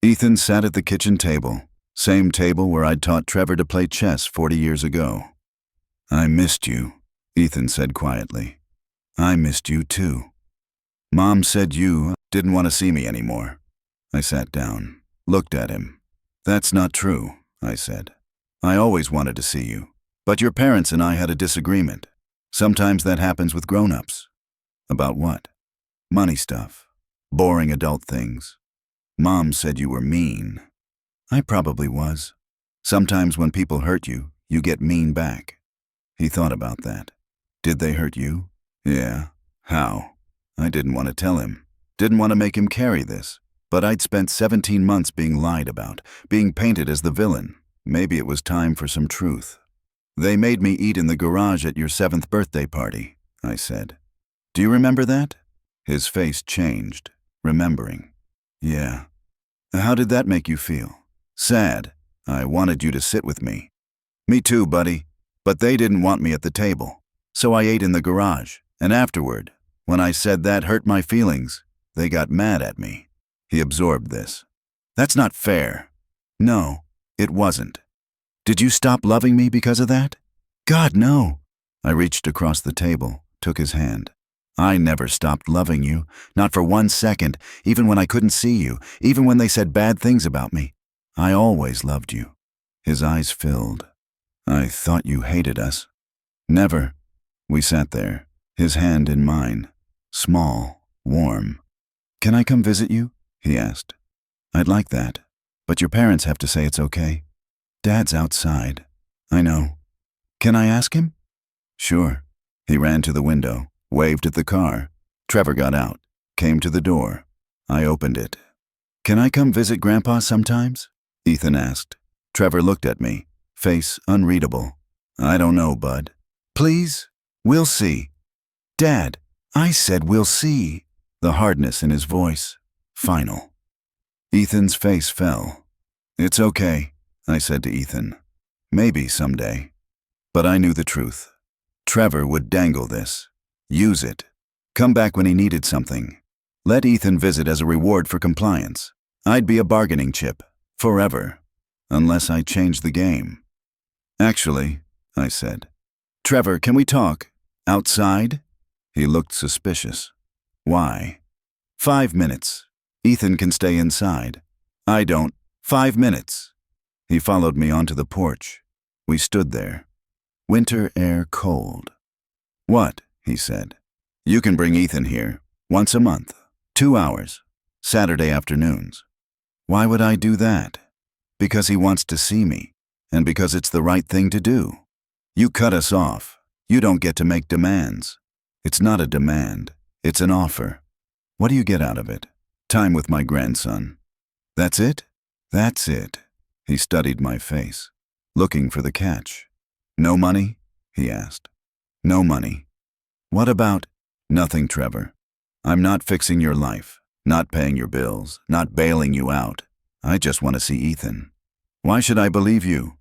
Ethan sat at the kitchen table, same table where I'd taught Trevor to play chess 40 years ago. I missed you, Ethan said quietly. I missed you too. Mom said you didn't want to see me anymore. I sat down, looked at him. That's not true, I said. I always wanted to see you, but your parents and I had a disagreement. Sometimes that happens with grown-ups. About what? Money stuff. Boring adult things. Mom said you were mean. I probably was. Sometimes when people hurt you, you get mean back. He thought about that. Did they hurt you? Yeah. How? I didn't want to tell him. Didn't want to make him carry this. But I'd spent 17 months being lied about, being painted as the villain. Maybe it was time for some truth. They made me eat in the garage at your 7th birthday party, I said. Do you remember that? His face changed, remembering. Yeah. How did that make you feel? Sad. I wanted you to sit with me. Me too, buddy. But they didn't want me at the table. So I ate in the garage, and afterward, when I said that hurt my feelings, they got mad at me. He absorbed this. That's not fair. No, it wasn't. Did you stop loving me because of that? God, no. I reached across the table, took his hand. I never stopped loving you, not for 1 second, even when I couldn't see you, even when they said bad things about me. I always loved you. His eyes filled. I thought you hated us. Never. We sat there, his hand in mine, small, warm. Can I come visit you? He asked. I'd like that, but your parents have to say it's okay. Dad's outside. I know. Can I ask him? Sure. He ran to the window, waved at the car. Trevor got out, came to the door. I opened it. Can I come visit Grandpa sometimes? Ethan asked. Trevor looked at me, face unreadable. I don't know, bud. Please? We'll see. Dad, I said we'll see. The hardness in his voice. Final. Ethan's face fell. It's okay, I said to Ethan. Maybe someday. But I knew the truth. Trevor would dangle this. Use it. Come back when he needed something. Let Ethan visit as a reward for compliance. I'd be a bargaining chip. Forever. Unless I changed the game. Actually, I said. Trevor, can we talk? Outside? He looked suspicious. Why? 5 minutes. Ethan can stay inside. I don't. 5 minutes. He followed me onto the porch. We stood there. Winter air cold. What? He said. You can bring Ethan here. Once a month. 2 hours. Saturday afternoons. Why would I do that? Because he wants to see me, and because it's the right thing to do. You cut us off. You don't get to make demands. It's not a demand. It's an offer. What do you get out of it? Time with my grandson. That's it? That's it. He studied my face, looking for the catch. No money? He asked. No money. What about? Nothing, Trevor. I'm not fixing your life, not paying your bills, not bailing you out. I just want to see Ethan. Why should I believe you?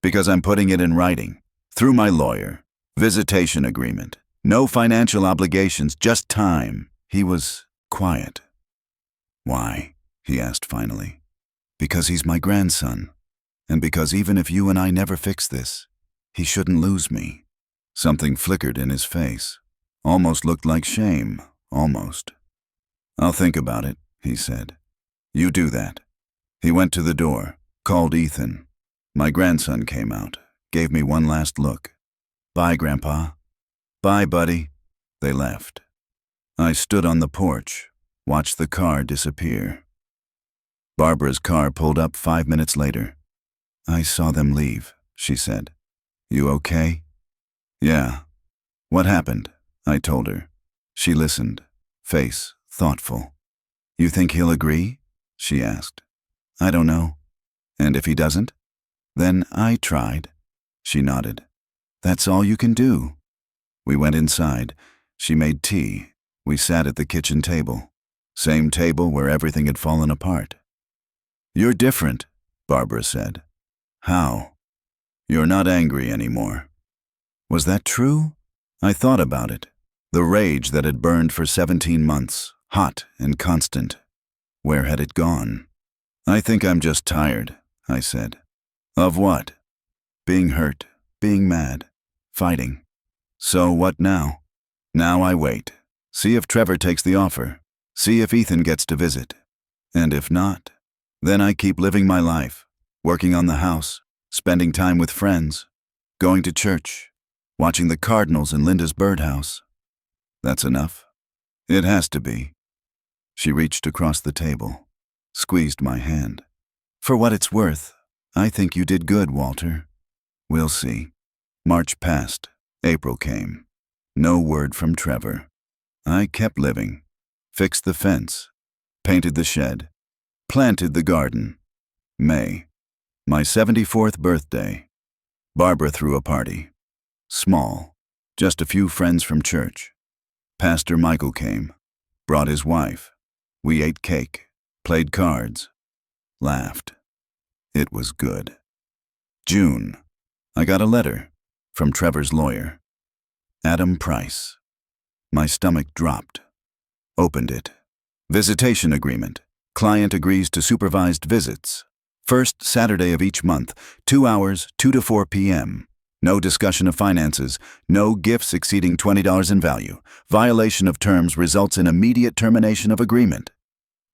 Because I'm putting it in writing, through my lawyer. Visitation agreement. No financial obligations, just time. He was quiet. Why? He asked finally. Because he's my grandson. And because even if you and I never fix this, he shouldn't lose me. Something flickered in his face. Almost looked like shame. Almost. I'll think about it, he said. You do that. He went to the door, called Ethan. My grandson came out, gave me one last look. Bye, Grandpa. Bye, buddy. They left. I stood on the porch, watched the car disappear. Barbara's car pulled up 5 minutes later. I saw them leave, she said. You okay? Yeah. What happened? I told her. She listened, face thoughtful. You think he'll agree? She asked. I don't know. And if he doesn't? Then I tried. She nodded. That's all you can do. We went inside. She made tea. We sat at the kitchen table. Same table where everything had fallen apart. You're different, Barbara said. How? You're not angry anymore. Was that true? I thought about it. The rage that had burned for 17 months, hot and constant. Where had it gone? I think I'm just tired, I said. Of what? Being hurt, being mad, fighting. So what now? Now I wait. See if Trevor takes the offer. See if Ethan gets to visit. And if not, then I keep living my life, working on the house, spending time with friends, going to church, watching the cardinals in Linda's birdhouse. That's enough. It has to be. She reached across the table, squeezed my hand. For what it's worth, I think you did good, Walter. We'll see. March passed. April came. No word from Trevor. I kept living. Fixed the fence. Painted the shed. Planted the garden. May. My 74th birthday. Barbara threw a party. Small. Just a few friends from church. Pastor Michael came. Brought his wife. We ate cake. Played cards. Laughed. It was good. June. I got a letter from Trevor's lawyer. Adam Price. My stomach dropped. Opened it. Visitation agreement. Client agrees to supervised visits. First Saturday of each month, 2 hours, 2 to 4 p.m. No discussion of finances. No gifts exceeding $20 in value. Violation of terms results in immediate termination of agreement.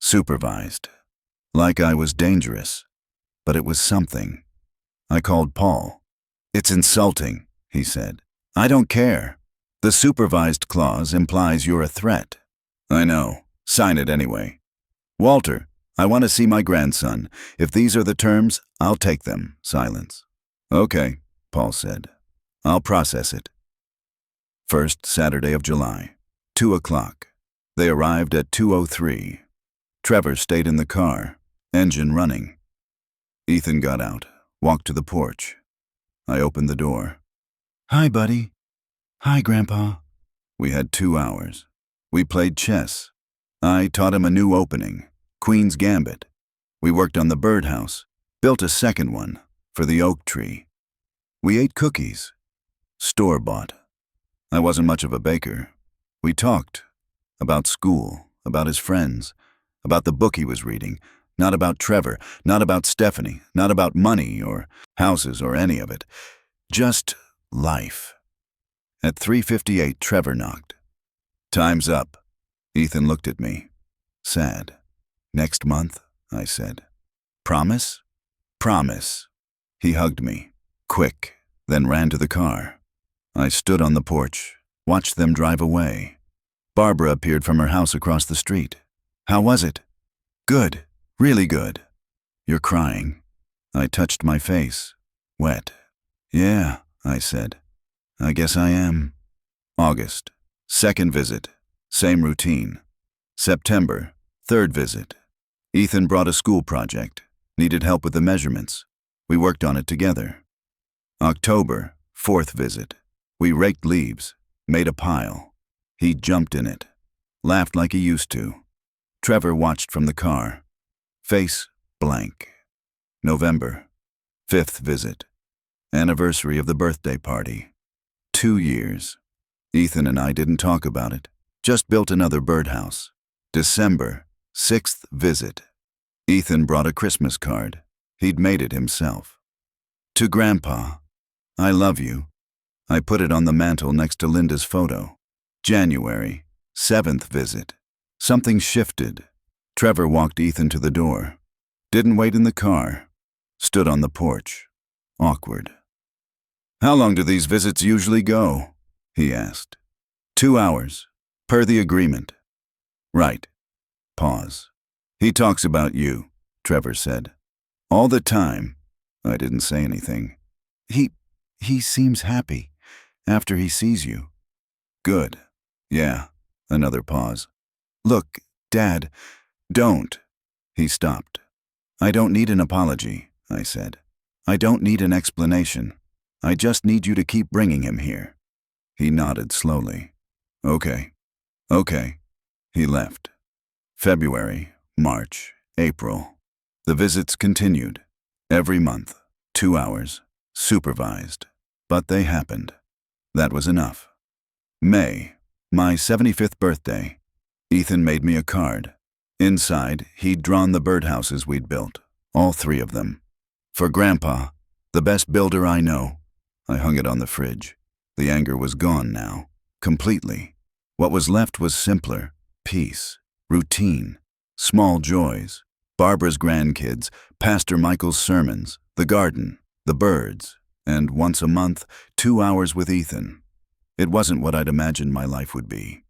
Supervised. Like I was dangerous. But it was something. I called Paul. It's insulting, he said. I don't care. The supervised clause implies you're a threat. I know. Sign it anyway. Walter, I want to see my grandson. If these are the terms, I'll take them. Silence. Okay, Paul said. I'll process it. First Saturday of July, 2 o'clock. They arrived at 2:03. Trevor stayed in the car, engine running. Ethan got out, walked to the porch. I opened the door. Hi, buddy. Hi, Grandpa. We had 2 hours. We played chess. I taught him a new opening, Queen's Gambit. We worked on the birdhouse, built a second one for the oak tree. We ate cookies, store-bought. I wasn't much of a baker. We talked about school, about his friends, about the book he was reading, not about Trevor, not about Stephanie, not about money or houses or any of it. Just life. At 3:58, Trevor knocked. Time's up. Ethan looked at me, sad. Next month, I said. Promise? Promise. He hugged me, quick, then ran to the car. I stood on the porch, watched them drive away. Barbara appeared from her house across the street. How was it? Good, really good. You're crying. I touched my face, wet. Yeah, I said. I guess I am. August, second visit, same routine. September, third visit. Ethan brought a school project, needed help with the measurements. We worked on it together. October, fourth visit. We raked leaves, made a pile. He jumped in it, laughed like he used to. Trevor watched from the car. Face blank. November, fifth visit. Anniversary of the birthday party. 2 years. Ethan and I didn't talk about it, just built another birdhouse. December, sixth visit. Ethan brought a Christmas card. He'd made it himself. To Grandpa, I love you. I put it on the mantel next to Linda's photo. January, seventh visit. Something shifted. Trevor walked Ethan to the door. Didn't wait in the car. Stood on the porch. Awkward. How long do these visits usually go? He asked. 2 hours, per the agreement. Right. Pause. He talks about you, Trevor said. All the time. I didn't say anything. He seems happy after he sees you. Good. Yeah. Another pause. Look, Dad, don't. He stopped. I don't need an apology, I said. I don't need an explanation. I just need you to keep bringing him here. He nodded slowly. Okay. Okay. He left. February, March, April. The visits continued. Every month, 2 hours, supervised. But they happened. That was enough. May, my 75th birthday. Ethan made me a card. Inside, he'd drawn the birdhouses we'd built, all 3 of them. For Grandpa, the best builder I know. I hung it on the fridge. The anger was gone now, completely. What was left was simpler, peace, routine, small joys, Barbara's grandkids, Pastor Michael's sermons, the garden, the birds, and once a month, 2 hours with Ethan. It wasn't what I'd imagined my life would be.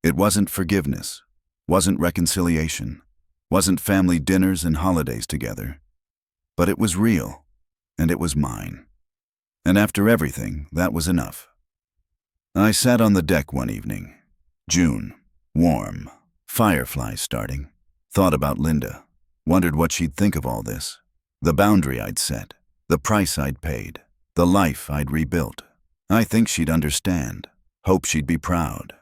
It wasn't forgiveness, wasn't reconciliation, wasn't family dinners and holidays together. But it was real, and it was mine. And after everything, that was enough. I sat on the deck one evening. June, warm, fireflies starting. Thought about Linda, wondered what she'd think of all this. The boundary I'd set, the price I'd paid, the life I'd rebuilt. I think she'd understand, hope she'd be proud.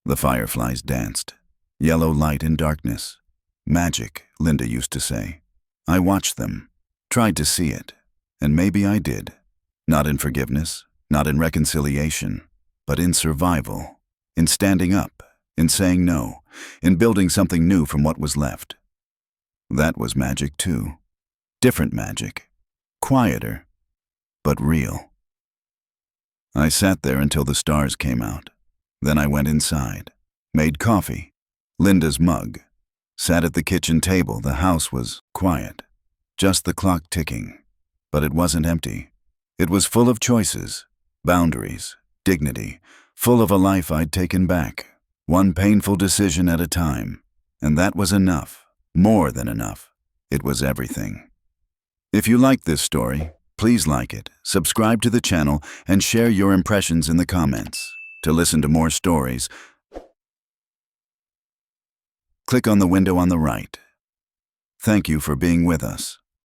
The fireflies danced, yellow light in darkness. Magic, Linda used to say. I watched them, tried to see it, and maybe I did. Not in forgiveness, not in reconciliation, but in survival, in standing up, in saying no, in building something new from what was left. That was magic too. Different magic. Quieter, but real. I sat there until the stars came out. Then I went inside, made coffee, Linda's mug, sat at the kitchen table. The house was quiet, just the clock ticking. But it wasn't empty. It was full of choices, boundaries, dignity, full of a life I'd taken back, one painful decision at a time. And that was enough, more than enough. It was everything. If you liked this story, please like it, subscribe to the channel, and share your impressions in the comments. To listen to more stories, click on the window on the right. Thank you for being with us.